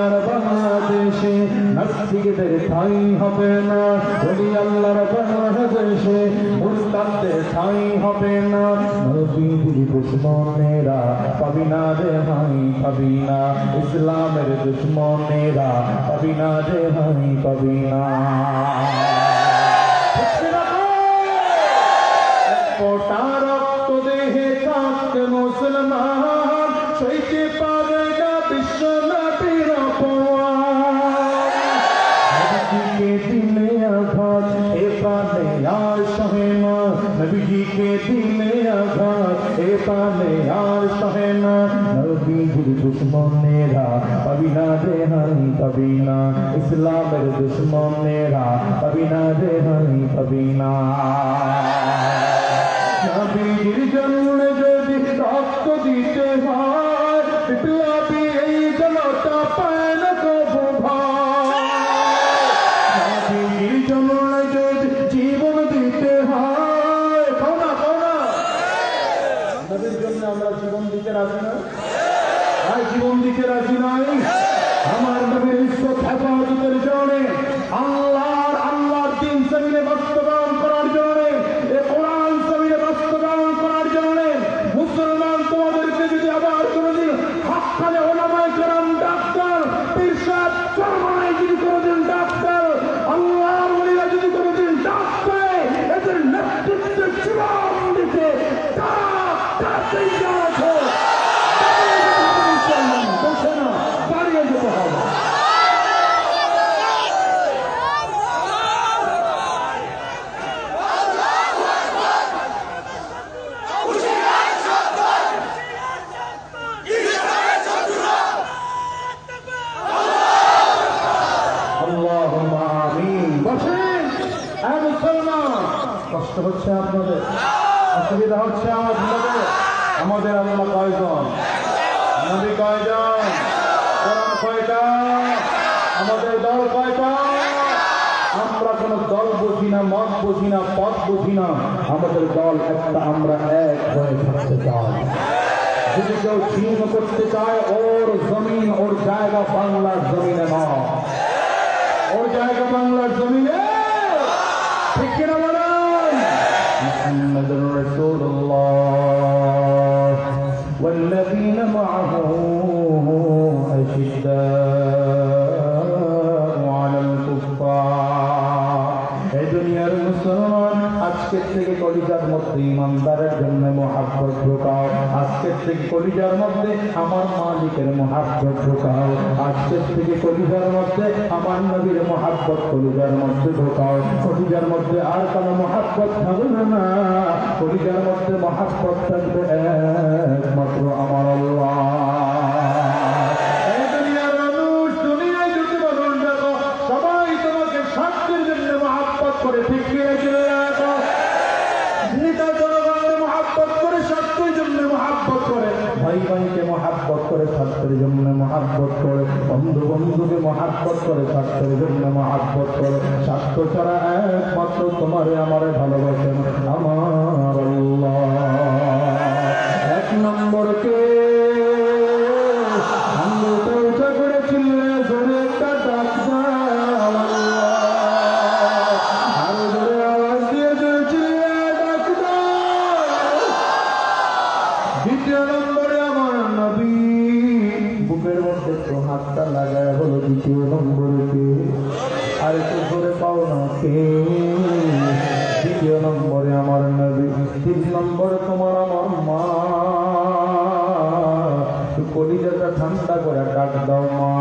[SPEAKER 1] তারা বাংলাদেশে নাস্তিকদের ঠাঁই হবে না, বলি আল্লাহর বাংলাদেশে মুরতাদদের ঠাঁই হবে না। নবীর দুশমনেরা পাবি না রে ভাই, পাবি না। ইসলামের দুশমনেরা পাবি না রে ভাই, পাবি না। ফোঁটা রক্ত দেহে থাকতে মুসলমান সইতে পারে না বিশ্ব নবীর অপমান। নবীজিকে দিলে আঘাত এ পানে আর সহে না, নবীজিকে দিলে আঘাত এ পানে আর সহে না। নবীজির দুশমনেরা পাবি না রে হাই, পাবি না। ইসলামের দুশমনেরা পাবি না রে হাই, পাবি না। নবীর জন্য যদি রক্ত দিতে হয়, বিপ্লবী এই জনতা পায় না কবু ভয়। নবীর জন্য যদি জীবন দিতে হয়, কওনা নবীর জন্য আমরা জীবন দিতে রাজি না? ভাই জীবন দিতে রাজি নাই? আমার নবীর ইজ্জত হেফাজতের জন্য, আল্লাহর দিন জমিনে বাস্তবায়ন করার জন্য, কোরআন জমিনে বাস্তবায়ন করার জন্য, মুসলমান তোমাদেরকে যদি আবার কোনদিন হাক্কানে ওলামায়ে কেরাম ডাক্তার, পীর সাহেব চরমনাই যদি কোনদিন ডাক্তার, আল্লাহর ওলিরা যদি কোনদিন ডাক্তার, এদের নেতৃত্বে জীবন দিতে তারা তৈরি আছে। বসে না, দাঁড়িয়ে যেতে হবে। কষ্ট হচ্ছে আপনাদের, অসুবিধা হচ্ছে আপনাদের? আমাদের আল্লাহ কয়জন? নবী কয়জন? কোরআন কয়টা? আমাদের দল কয়টা? আমরা কোন দল বুঝি না, মত বুঝি না, পথ বুঝি না। আমাদের দল একটা, আমরা এক হয়ে থাকতে চাই। যদি কেউ ছিন্ন করতে চায়, ওর জমিন, ওর জায়গা বাংলার জমিনে নয়, ওর জায়গা বাংলার জমিনে। ঠিক কিনা বলেন? মুহাম্মাদুর রাসূলুল্লাহ ওয়াল্লাযীনা মাআহু আশিদ্দাউ আলাল কুফফার। এই দুনিয়ার মুসলমান, আজকের থেকে কলিজার মধ্যে ইমানদারের জন্য মুহাব্বত ঢোকাও। আজকের থেকে কলিজার মধ্যে আমার মালিকের মুহাব্বত ঢোকাও। আজকের থেকে কলিজার মধ্যে আমার নবীর মুহাব্বত কলিজার মধ্যে ঢোকাও। কলিজার মধ্যে আর কোনো মুহাব্বত থাকবে না, কলিজার মধ্যে মুহাব্বত থাকবে একমাত্র আমার আল্লাহ। এই দুনিয়ার মানুষ, দুনিয়ায় যদি মানুষ দেখো, সবাই তোমাকে শান্তির জন্য মুহাব্বত করে, ঠিক কি ভাই ভাইকে মহাব্বত করে, স্বার্থের জন্য মহাব্বত করে, বন্ধু বন্ধুকে মহাব্বত করে, স্বার্থের জন্য মহাব্বত করে। স্বার্থ ছাড়া একমাত্র তোমারে আমারে ভালোবাসেন আমার আল্লাহ। এক নম্বরকে আঙ্গুলটা উঁচা করে চিল্লে জোরে একটা ডাক দাও, আরো জোরে আওয়াজ দিয়ে জোরে চিল্লে ডাক দাও।
[SPEAKER 2] হাতটা লাগায় বলো দ্বিতীয় নম্বরে কে? আর একটু ধরে পাও না কে? দ্বিতীয় নম্বরে আমার নবী, 3 নম্বরে তোমার আমার মা। কলিজাটা ঠান্ডা করে ডাক দাও মা।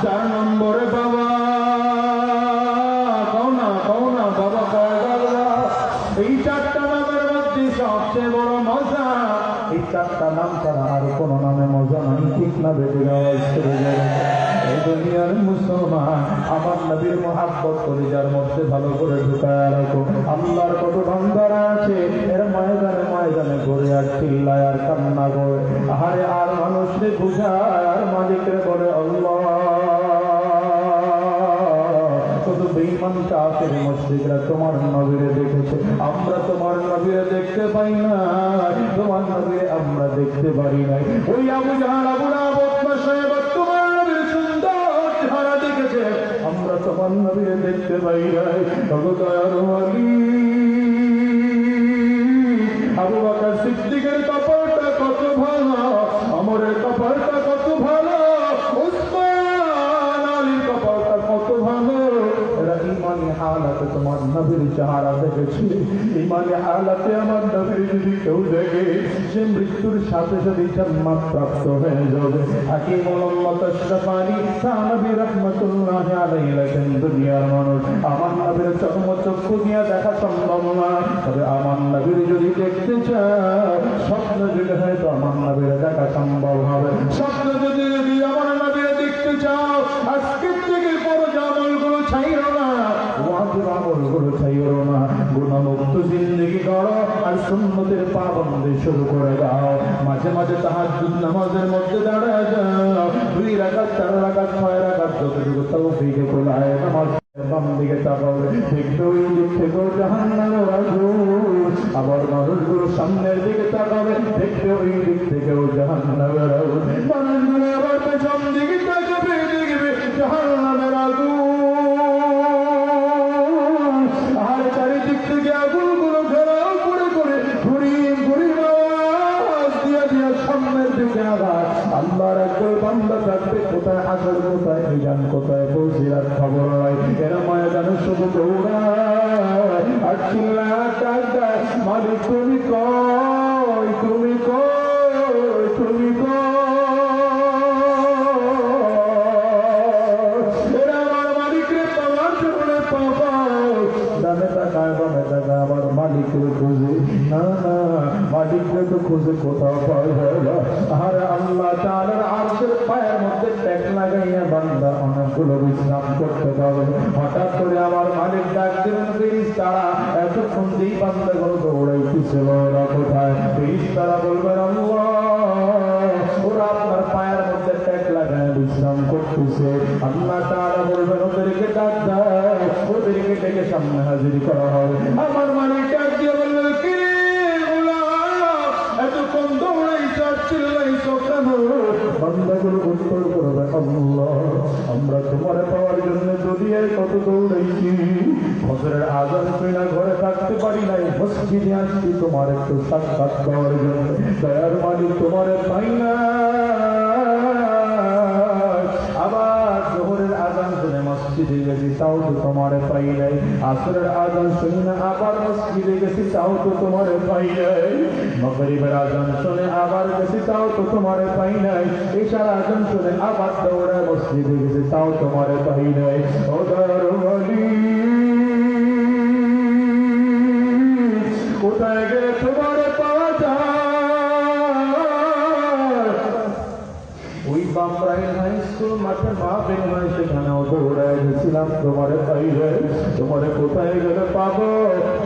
[SPEAKER 2] 4 নম্বরে বাবা। কও না বাবা কয় বাবা। এই 4টা নামের মধ্যে সবচেয়ে বড় মজা, এই 4টা নাম ছাড়া আর কোন নামে মজা নাই। ঠিক না বেটে আওয়াজ করে যায়। এই দুনিয়ার মুসলমান আমার নবীর মহাব্বত কলিজার মধ্যে ভালো করে ঢুকায় রাখো। আল্লাহর কত বান্দারা আছে এর ময়দানে ময়দানে ঘুরে আর চিল্লায় আর কান্না করে, আহারে আর মানুষকে বুঝায় আর মালিকরে বলে আল্লাহ। কত বেঈমান কাফের মুশরিকরা তোমার নবীরে দেখেছে, আমরা তোমার নবীরে দেখতে পাই না। তোমার নবীরে আমরা দেখতে পারি নাই। ওই আবু জাহল আবু লাহাব তোমার নবীর সুন্দর চেহারা দেখেছে, আমরা তোমার নবীরে দেখতে পাই নাই। তবে দয়ার ওয়ালি আবু বকর সিদ্দিকের কপালটা কত ভালো, ওমরের কপালটা কত ভালো, উসমান আলীর কপালটা কত ভালো। এরা ইমানি হালাতে তোমার নবীর চেহারা দেখেছে। ইমানি হালাতে আমার নবীর যদি কেউ দেখে, সে মৃত্যুর সাথে সাথে জান্নাত প্রাপ্ত হয়ে যাবে। হাকিম মোহাম্মদ আশরাফি থানভী রাহমাতুল্লাহি আলাইহি লেখেন, দুনিয়ার মানুষ আমার নবীর চক্ষু দিয়ে দেখা সম্ভব না, তবে আমার নবীর যদি দেখতে চায় স্বপ্ন যুগে হয়তো আমার নবীর দেখা সম্ভব হবে। স্বপ্ন যদি আমার নবীর দেখতে চাও, আজকের থেকে বড় আমলগুলো ছাইরো না, ওয়াজিব আমলগুলো ছাইরো না, গুনাহমুক্ত জিন্দেগি করো আর সুন্নতের পাবন্দি শুরু করে দাও। মাঝে মাঝে তাহাজ্জুদ নামাজের মধ্যে দাঁড়ায় যাও, 2 রাকাত 4 রাকাত 6 রাকাত যতটুকু তৌফিকে কোলায় নামাজ বাম দিকে তাকাবে, দেখবে ওই দিক থেকেও জাহান্নামের আগুন। আবার মানুষগুলো সামনের দিকে তাকাবে, দেখবে ওই দিক থেকেও জাহান্নামের আগুন। মানুষগুলো আবার পেছন দিকে তাকাবে, দেখবে জাহান্নামের আগুন। আর চারিদিক থেকে আগুনগুলো ঘেরাও করে করে ঘুরিয়ে ঘুরিয়ে আওয়াজ দিয়ে দিয়ে সামনের দিকে আবার আল্লাহর একদল বান্দা থাকবে, কোথায় হাসর, কোথায় মিজান, কোথায় ফজিলাত খবর নাই। এরা ময়দানে শুধু দৌড়ায় আর চিল্লায় ডাক দেয়, মালিক তুমি কই, তুমি কই, তুমি কই। এরা আমার মালিকরে পাওয়ার জন্য পাওয়ায় ডানে তাকায় বামে তাকায় আবার মালিকরে খুঁজে। না না, মালিকরে তো খুঁজে কোথাও পাওয়া যায় না। আর আল্লাহ তাআলার আরশের পায়ের মধ্যে ট্যাগ লাগাইয়া বান্দা অনেকগুলো বিশ্রাম করতে পারবে। হঠাৎ করে আমার মালিক ডাক দিলেন, ফেরেশতারা এতক্ষণ যেই বান্দাগুলো দৌড়াইতেছিল ওরা কোথায়? ফেরেশতারা বলবেন আল্লাহ, ওরা আপনার পায়ের মধ্যে ট্যাগ লাগায় বিশ্রাম করতেছে। আল্লাহ তাআলা বলবেন ওদেরকে ডাক দাও, ওদেরকে ডেকে সামনে হাজির করা হবে। আমার মালিক ডাক দিয়ে বললেন, কি এতক্ষণ দৌড়াইছ চিল্লাইছ কেন? বান্দাগুলো উত্তর করবে, আল্লাহ আমরা তোমার পাওয়ার জন্য দুনিয়ায় কত দৌড়াইছি, ফজরের আযান শুনে ঘরে থাকতে পারি নাই, মসজিদে আসছি তোমার একটু সাক্ষাৎ পাওয়ার জন্য। দয়ার মালিক তোমার পাই না। আবার যোহরের আযান শুনে মসজিদে গেছি, তাও তো তোমার পাই নাই। আসরের আযান শুনে আবার মসজিদে গেছি, তাও তো তোমার পাই নাই। মাগরিবের আযান শুনে আবার গেছি, তাও তো তোমার পাই নাই। ইশার আযান শুনে আবার দৌড়ে মসজিদে গেছি, তাও তোমার পাই নাই। ও দয়ার মালিক কোথায় গেলে তোমার পাওয়া যায়? ওই বামরাইল হাই স্কুল মাঠে মাহফিল হয়, সেখানেও দৌড়ায় গেছিলাম, তোমারে পাইলে। তোমারে কোথায় গেলে পাবো?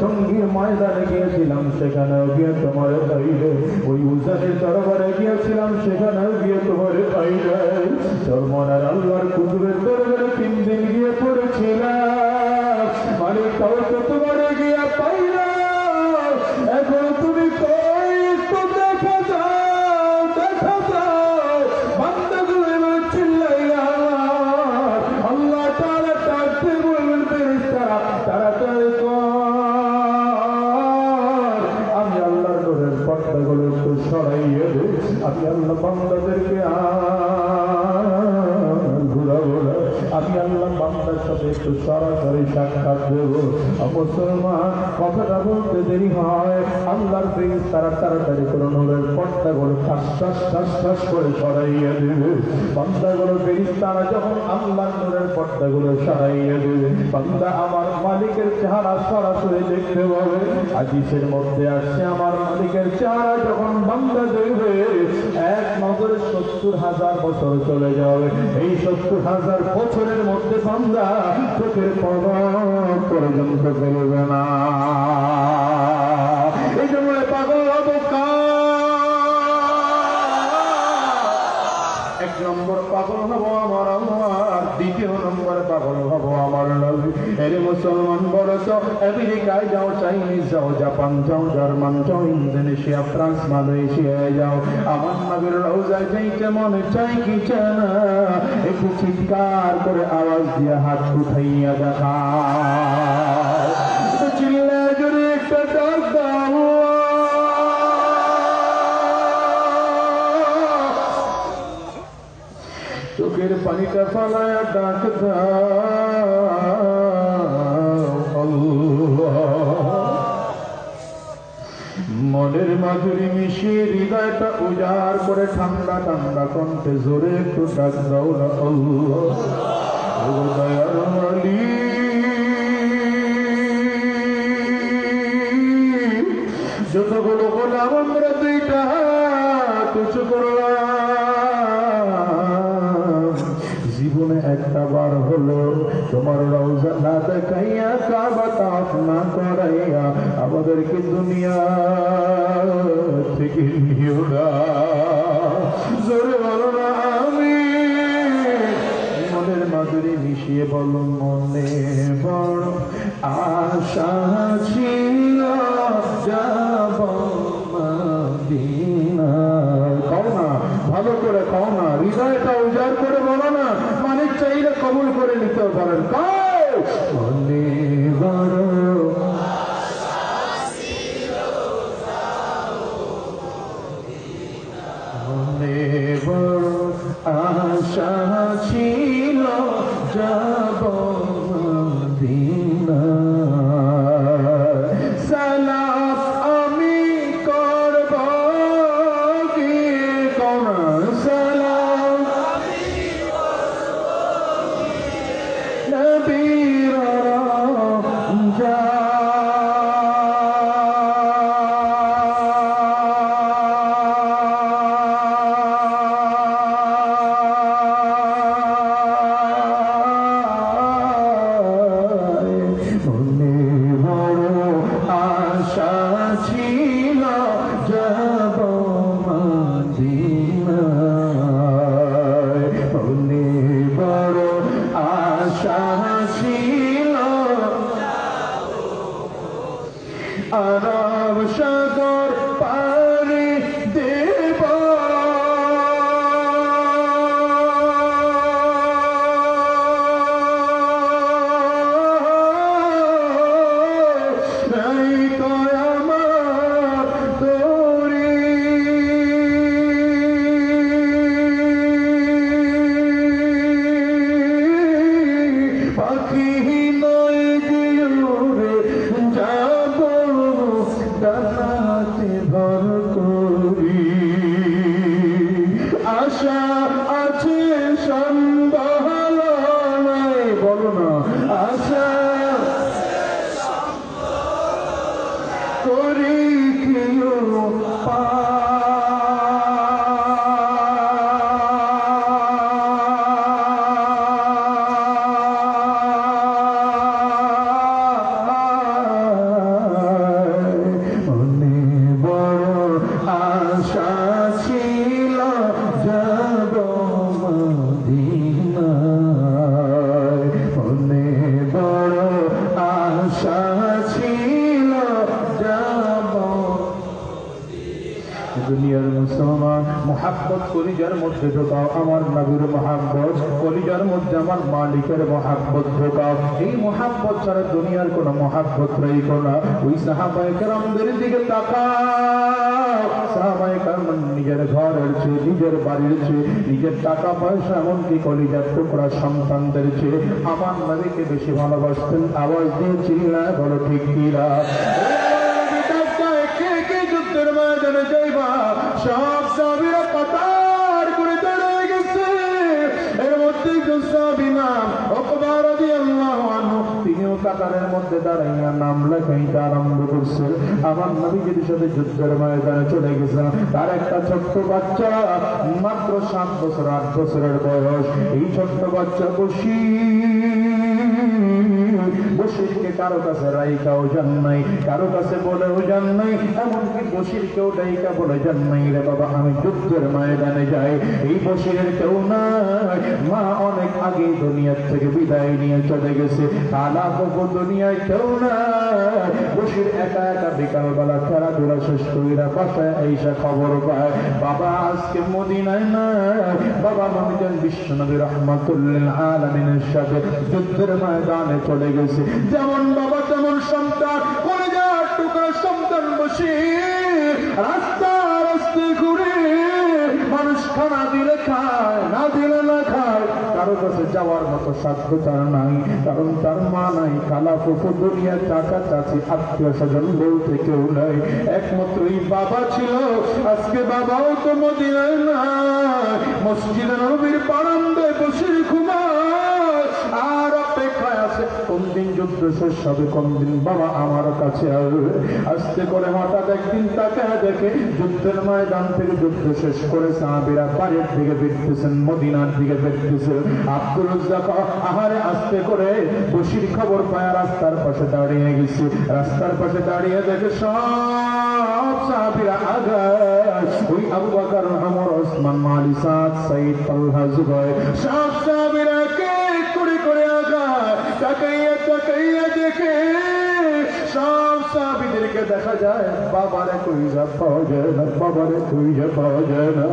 [SPEAKER 2] সঙ্গীর ময়দানে গিয়েছিলাম, সেখানেও গিয়ে তোমারে পাইলে। ওই উজানের দরবারে গিয়েছিলাম, সেখানেও গিয়ে তোমারে পাইলে। চরমনার আল্লাহর কুতুবের দরবারে 3 দিন গিয়ে পড়েছিলাম, মানে তাও তো তোমারে গিয়ে পাইলে। এখন তুমি কই তো দেখা যাও, দেখা যাও। বান্দাগুলো এবার চিল্লাইয়া আল্লাহ তাআলা ডাকতে বলবেন, ফেরেশতারা তাড়াতাড়ি কর। আমি আল্লাহর নূরের পর্দাগুলো একটু সরাইয়ে দে, আমি আল্লাহ বান্দাদেরকে আমি আল্লাহ বান্দার সাথে একটু সরাসরি সাক্ষাৎ দেব। মুসলমান কথাটা বলতে দেরি হয়, আল্লাহর ফেরেশতারা তাড়াতাড়ি করে নূরের পর্দাগুলো ঠাস ঠাস ঠাস ঠাস করে সরাইয়া দেবে। বান্দাগুলো ফেরেশতারা যখন আল্লাহর নূরের পর্দাগুলো সরাইয়া দেবে, বান্দা আমার মালিকের চেহারা সরাসরি দেখতে পাবে। হাদিসের মধ্যে আসছে আমার মালিকের চেহারা যখন বান্দা দেখবে, এক নজরে 70,000 বছর চলে যাবে। এই 70,000 বছরের মধ্যে বান্দা চোখের পলক পর্যন্ত ফেলবে না। এই জন্য পাগল হবো এক নম্বর পাগল হবো আমার আল্লাহ, দ্বিতীয় নম্বর পাগল হবো আমার নবী। এর মুসলমান বলো তো, আমেরিকায় যাও, চাইনিজ যাও, জাপান যাও, জার্মান যাও, ইন্দোনেশিয়া, ফ্রান্স, মালয়েশিয়ায় যাও, আমার নবীর রওজায় যাইতে মনে চাই কি চায় না? একটু চিৎকার করে আওয়াজ দিয়ে হাত উঠাইয়া দেখা, চিল্লায় জোরে একটা ডাক দাও। চোখের পানিটা ফালায়া ডাক দাও মনের মাধুরী মিশিয়ে হৃদয়টা উজাড় করে ঠান্ডা ঠান্ডা কণ্ঠে জোরে একটু ডাক দাও না দয়ার যতগুলো গোলাম আমরা দুইটা কিছু করলাম, জীবনে একটা বার হলো তোমার রওজা না দেখাইয়া, কাবা তাওয়াফ না করাইয়া আমাদেরকে দুনিয়া থেকে নিও না। জোরে বলো না আমিন। মনের মাধুরী মিশিয়ে বলো, মনে বড় আশা ছিল যাব মদিনা। কও না, ভালো করে কও না, হৃদয়টা উজাড় করে বলো না, মানে চাইলে কবুল করে নিতে পারেন। মনে বড় মনে বড় আশা ছিল যাব মদিনা। সালাম আমি করব কি কোন, সালাম নবীর রওজা। আরব সাগর পাড়ি দেব, এই তো আমার তোরি পাখি নয় দিউরে যাব ডানাতে ভর করি। আশা আছে সম্বল নাই, বলো না আশা করি কেউ আশা ছিল যাব মদিনায়, মনে বড় আশা ছিল যাব। দুনিয়ার মুসলমান মোহাব্বত কলিজার মধ্যে ঢোকাও, আমার নবীর মোহাব্বত কলিজার মধ্যে, আমার মালিকের মোহাব্বত ঢোকাও। এই মোহাব্বত ছাড়া দুনিয়ার কোনো মোহাব্বত রইল না। ওই সাহাবায়ে কেরামদের দিকে তাকাও, সাহাবায়ে কেরাম বলেন নিজের ঘরের চেয়ে, নিজের বাড়ির চেয়ে, নিজের টাকা পয়সা, এমনকি কলিজার টুকরা সন্তানদের চেয়ে আমার নবীকে বেশি ভালোবাসতেন। আওয়াজ দিয়ে চিল্লায় বলো ঠিক কিনা? যুদ্ধের ময়দানে যাইবা, সব সাহাবীরা কাতার করে দাঁড়িয়ে গেছে। এর মধ্যে একজন সাহাবী নাম উকবা রাদিয়াল্লাহু আনহু, তিনিও কাতারের মধ্যে দাঁড়াইয়া নাম লেখাইতে আরম্ভ করছেন। আমার নবীজির সাথে যুদ্ধের ময়দানে চলে গেছেন। তার একটা ছোট্ট বাচ্চা, মাত্র 7 বছর 8 বছরের বয়স। এই ছোট্ট বাচ্চা বশিরকে কারো কাছে রাইকাও যান নাই, কারো কাছে বলেও যান নাই, এমনকি বশিরকেও ডাইকা বলে যান নাই রে বাবা আমি যুদ্ধের ময়দানে যাই। এই বশিরের কেউ নাই, মা অনেক আগে দুনিয়ার থেকে বিদায় নিয়ে চলে গেছে। দুনিয়ায় কেউ নাই। বশির একা একা বিকালবেলা খেলাধুলা শেষ কইরা বাসায় আইসা খবর পায় বাবা আজকে মদিনায় নাই। বাবা মমিজান বিশ্বনবী রাহমাতুল্লিল আলামিনের সাথে যুদ্ধের ময়দানে চলে গেছে। যেমন বাবা তেমন সন্তান, কলিজার টুকরা সন্তান বশির রাস্তা রাস্তে ঘুরে মানুষ খানা দিলে খায়, না দিলে না খায়। কারো কাছে যাওয়ার মতো সাধ্য তার নাই, কারণ তার মা নাই, খালা ফুফু দুনিয়া চাচা চাচি আত্মীয় স্বজন বলতে কেউ নাই। একমাত্রই বাবা ছিল। আজকে বাবাও তো মদিনায় নাই, মসজিদে নববীর বারান্দায় বসে ঘুমায় আর অপেক্ষায় আছে কোন দিন যুদ্ধ শেষ হবে, কোন দিন বাবা আমার কাছে আসবে। আস্তে করে হঠাৎ একদিন তাকে দেখে যুদ্ধের ময়দান থেকে যুদ্ধ শেষ করে সাহাবীরা বাড়ির দিকে ফিরতেছেন, মদিনার দিকে ফিরতেছেন। আব্দুর রাজ্জাক আহারে আস্তে করে বশির খবর পায় রাস্তার পাশে দাঁড়িয়ে গেছে। রাস্তার পাশে দাঁড়িয়ে দেখে সব সাহাবীরা আগায়। ওই আবু বকর, ওমর, ওসমান, আলী, সাদ, সাঈদ, তালহা, জুবাইর সব সাহাবীরা কে করে আগায়। তাকাইয়া তাকাইয়া দেখে সব সাহাবীদেরকে দেখা যায় বাবারে কইজা পাওয়া যায় না, বাবারে কইজা পাওয়া যায় না।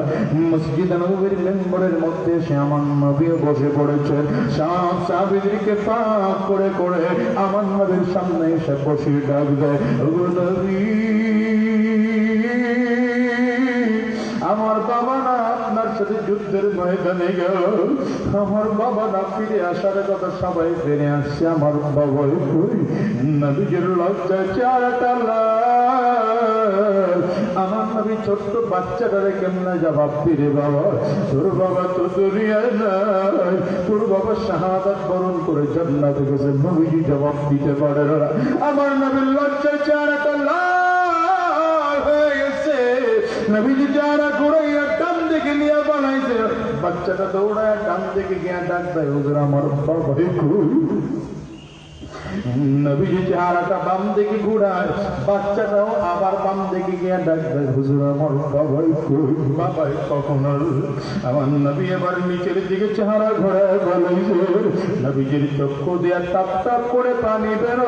[SPEAKER 2] মসজিদ নববীর মেম্বরের মধ্যে সে আমার নবী বসে পড়েছেন। সব সাহাবীদেরকে পাক করে করে আমার নবীর সামনে এসে বসে ডাক দেয়, ও নবী আমার বাবা না আপনার সাথে যুদ্ধের ময়দানে গেল, আমার বাবা না ফিরে আসার কথা, সবাই ফিরে আসছে, আমার বাবা কই? নবীজির লজ্জায় চেহারাটা লাল। আমার নবী ছোট্ট বাচ্চাটারে কেমনে জবাব দিরে বাবা? তোর বাবা তো দুনিয়ায় নাই, তোর বাবা শাহাদাত বরণ করে জান্নাতে গেছে। নবীজি জবাব দিতে পারে না। আমার নবীর লজ্জায় চেহারাটা লাল হয়ে গেছে। নবীজি যারা ঘুরাইয়া ডান দিকে নিয়ে বানাইছে, বাচ্চাটা দৌড়ায় ডান দিকে গিয়া ডাক দেয়, হুজুর আমার বাবা কই? নবীজি চেহারাটা বাম দিকে ঘুরায়, বাচ্চাটাও আবার বাম দিকে গিয়া ডাক দেয়, হুজুর আমার বাবাই কই? বাবাই কখন আসবে? আমার নবী এবার নিচের দিকে চেহারা ঘোরায় বলাইছে। নবীজির চক্ষু দিয়া টাপ টাপ করে পানি বের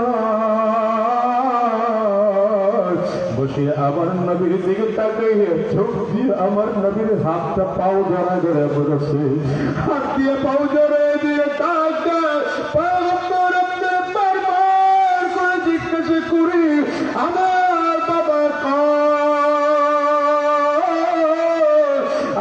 [SPEAKER 2] বসে আবার নবীর দিকে তাকাইয়ে চোখ দিয়ে আমার নবীর হাতটা পাও জড়া জড়ে পড়েছে। হাত দিয়ে পাও জড়ে দিয়ে ডাক দেয়, পয়গম্বর আপনি বারবার করে জিজ্ঞাসা করি আমার বাবা কই?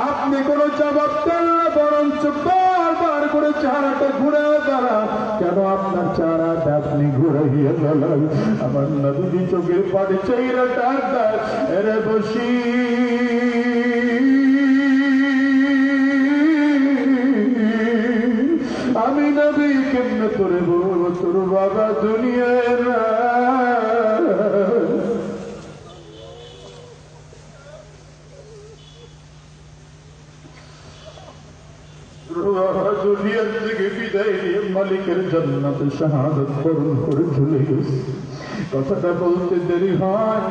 [SPEAKER 2] আপনি কোনো জবাব দেন না, বরঞ্চ বারবার করে চেহারাটা ঘুরে দাঁড়া। কেন আপনার চেহারাটা আপনি ঘুরাইয়া গেলেন? আমার নবীজি চোখের পানি চাইরা ডাক দেয়, এরে বসি আমি নবী কেমনে তোরে বলবো তোর বাবা দুনিয়ায় না? দুনিয়ার থেকে বিদায় নিয়ে মালিকের জান্নাতে শাহাদাত বরণ করে চলে গেছে। কথাটা বলতে দেরি হয়,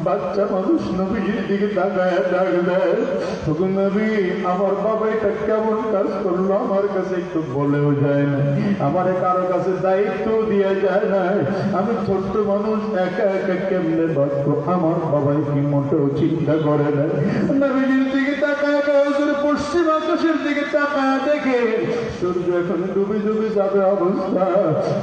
[SPEAKER 2] বাচ্চা মানুষ নবীজির দিকে তাকায় ডাক দেয়, নবী আমার বাবা এটা কেমন কাজ করলো আমার কাছে একটু বলেও যায় না, আমারে কারো কাছে দায়িত্ব দিয়ে যায় না, আমি ছোট্ট মানুষ একা একা কেমনে বাঁচবো, আমার বাবাই কি মোটেও চিন্তা করে না। নবীজির দিকে তাকায় হুজুর পশ্চিম আকাশের দিকে তাকায় দেখে সূর্য এখন ডুবে ডুবে যাবে অবস্থা।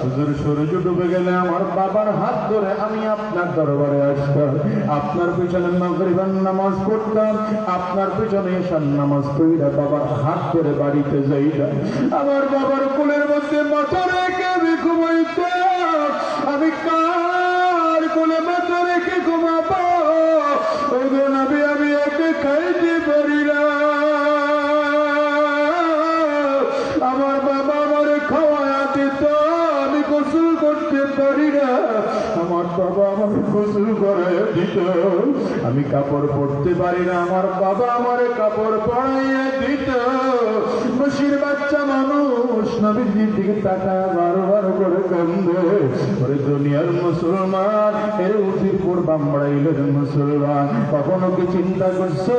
[SPEAKER 2] হুজুর সূর্য ডুবে গেলে আমার বাবার হাত ধরে আমি আপনার দরবারে আসতাম, আপনার পিছনে মাগরিবের নামাজ পড়তাম, আপনার পিছনে ঈশার নামাজ পড়া বাবার হাত ধরে বাড়িতে যাইতাম। আমার বাবার কোলের মধ্যে মাথা রেখে আমি ঘুমাইতাম। আমি কার কোলে মাথা রেখে ঘুমাবো? ওগো নবী, আমি একে খাইতে পারি না। আমার বাবা আমারে খাওয়ায়া দিত, আমি গোসল করতে পারি না। আমার বাবা আমাকে গোসল করাইয়া দিত, আমি কাপড় পরতে পারি না। আমার বাবা আমারে কাপড় পরাইয়া দিত। খুশির বাচ্চা মানুষ নবীর দিকে তাকায় বারবার করে কান্দে। ওরে দুনিয়ার মুসলমান, এর উজিরপুর বামড়াইলের মুসলমান, কখনো কি চিন্তা করছো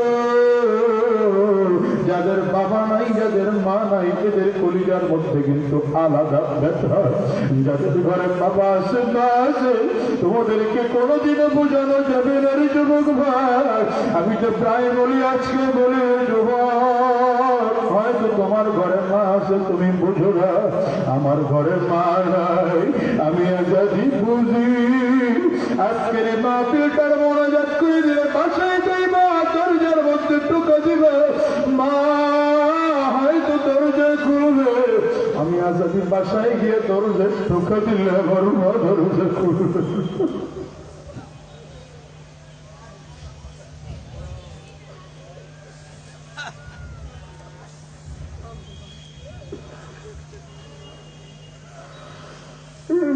[SPEAKER 2] যাদের বাবা নাই, যাদের মা নাই, এদের কলিজার মধ্যে কিন্তু আলাদা ব্যথা। যাদের ঘরে বাবা আছে, মা আছে, তোমাদেরকে কোনোদিনও বোঝানো যাবে না রে যুবক ভাই। আমি তো প্রায় বলি, আজকে বলি যুবক, হয়তো তোমার ঘরে মা আছে তুমি বুঝো না, আমার ঘরে মা নাই, আমি আজাদি বুঝি। আজকের মা পিলটার মনোজাত করে দিলে বাসায় যাই, মা দরজার মধ্যে ঢুকা দিবে, মা হয়তো দরজায় খুলবে, আমি আজাদি বাসায় গিয়ে দরজায় ঢুকা দিলে আমার মা দরজা খুলবে।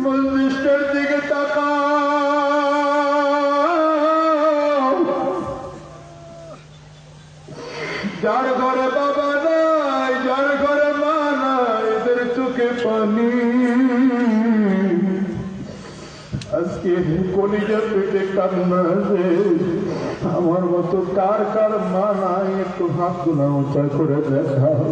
[SPEAKER 2] মসজিদের দিকে তাকাও, যার ঘরে বাবা নাই, যার ঘরে মা নাই, এদের চোখে পানি। আজকে কলিজা পেটে কান্না আছে। আমার মতো কার কার মা নাই, একটু হাত গুলা উঁচা করে দেখাও।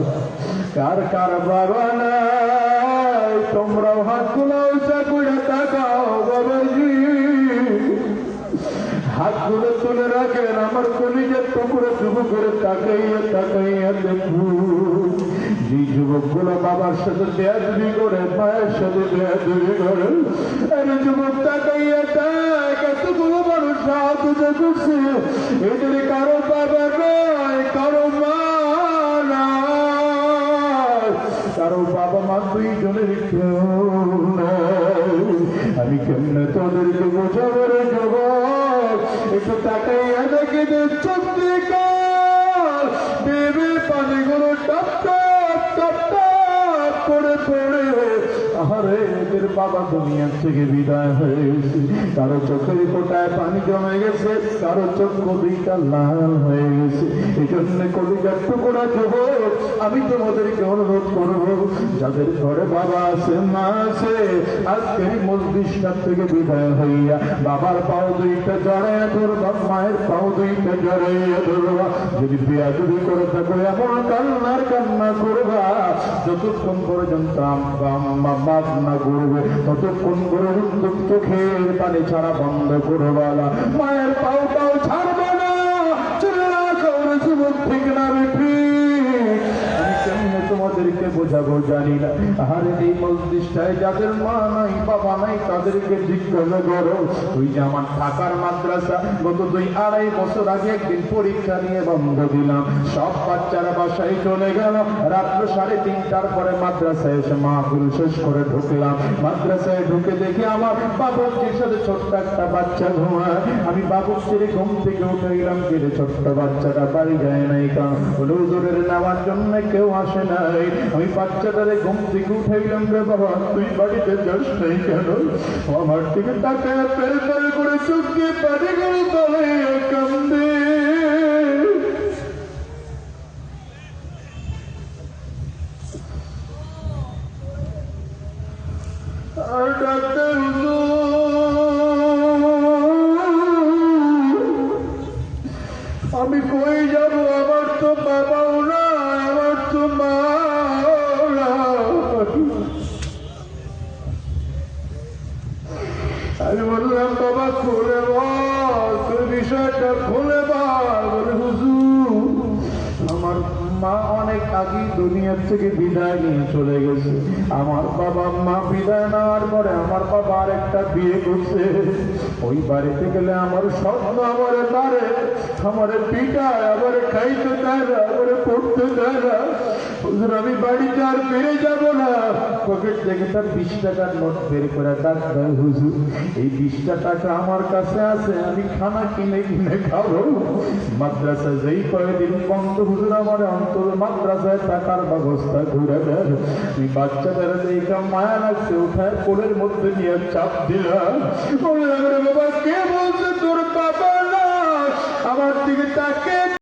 [SPEAKER 2] কার কার বাবা নাই, তোমরাও হাত গুলা উঁচা করে দেখাও। বাবাজি হাতগুলো তুলে রাখেন, আমার কলিজার টুকরো টুকু করে তাকাইয়া তাকাইয়া দেখু যে যুবকগুলো বাবার সাথে বেয়াদবি করে, মায়ের সাথে বেয়াদবি করে, আরে যুবক তাকাইয়া দেখ, এতগুলো মানুষ সাহায্য করছে, এদের কারো বাবা নয়, কারো মা নাই, কারো বাবা মা দুইজনের কেউ নাই। আমি কেমনে তোদেরকে বোঝাবো রে যুবক? একটু তাকাইয়া দেখে যে চন্দ্রিকার বেবি পানিগুলো টপ টপ টপ টপ করে পড়ে। আরে এদের বাবা দুনিয়ার থেকে বিদায় হয়ে গেছে, কারো চোখের কোটায় পানি জমে গেছে, কারো চক্ষু দুইটা লাল হয়ে গেছে। এই জন্য কলিজার টুকরা যুবক, আমি তোমাদেরকে অনুরোধ করবো, যাদের ঘরে বাবা আছে, মা আছে, আজকে মসজিদ থেকে বিদায় হইয়া বাবার পাও দুইটা জড়াইয়া ধরবা, মায়ের পাও দুইটা জড়াইয়া ধরবা। যদি বেয়াদবি করে থাকো এমন কান্নার কান্না করবা, যতক্ষণ পর্যন্ত আম্মা মাফ না করবে ততক্ষণ পর্যন্ত চোখের পানি ছাড়া বন্ধ করবা না, মায়ের পাও পাও ছাড়বে না। চিল্লা করে যুবক, ঠিক না বেঠি? আমি কেমনে তোমাদেরকে বোঝাবো জানি না। আরে এই মসজিদটায় যাদের মা নাই, বাবা নাই, তাদেরকে জিজ্ঞাসা করো। ওই যে আমার ঢাকার মাদ্রাসা, গত 2-2.5 বছর আগে একদিন পরীক্ষা নিয়ে বন্ধ দিলাম, সব বাচ্চারা বাসায় চলে গেল। রাত্র 3:30টার পরে মাদ্রাসায় এসে মাহফিল শেষ করে ঢুকলাম। মাদ্রাসায় ঢুকে দেখি আমার বাবুর্চির সাথে ছোট্ট একটা বাচ্চা ঘুমায়। আমি বাবুর্চির ঘুম থেকে উঠে গেলাম, কেড়ে ছোট্ট বাচ্চাটা বাড়ি যায় নাই, কারণ হুজুরের নেওয়ার জন্য কেউ আসে নাই। আমি বাচ্চাটারে ঘুম থেকে উঠে গেলাম, রে বাবা তুই বাড়িতে যাস নাই কেন? আমার থেকে তাকায় পেল পেল করে চোখ দিয়ে পানি গেল তলে কান্দে। আর ডাক্তার আমি কই যাব? আমার তো বাবাও না, আমার তো মা। আমি বললাম বাবা খুলে বল, তুই বিষয়টা খুলে বল। বলে হুজুর আমার
[SPEAKER 1] মা অনেক আগে দুনিয়ার থেকে বিদায় নিয়ে চলে গেছে। আমার বাবা মা বিদায় নেওয়ার পরে আমার বাবা আর একটা বিয়ে করছে। ওই বাড়িতে গেলে আমার স্বপ্ন আমারে মারে, আমারে পিটায়, আমারে খাইতে দেয় না, আমারে পড়তে দেয় না। হুজুর আমি বাড়িতে আর ফিরে যাব না। পকেট থেকে তার 20 টাকার নোট বের করে ডাক দেয়, হুজুর এই 20টা টাকা আমার কাছে আছে, আমি খানা কিনে কিনে খাবো। মাদ্রাসা যেই কয়েকদিন বন্ধ, হুজুর আমার অন্তর মাদ্রাসায় টাকার ব্যবস্থা করে দেন। আমি বাচ্চাদের দেখে মায়া লাগছে, উঠায় কোলের মধ্যে নিয়ে চাপ দিলাম। বাবা কে বলছে তোর বাবা না? আমার দিকে তাকে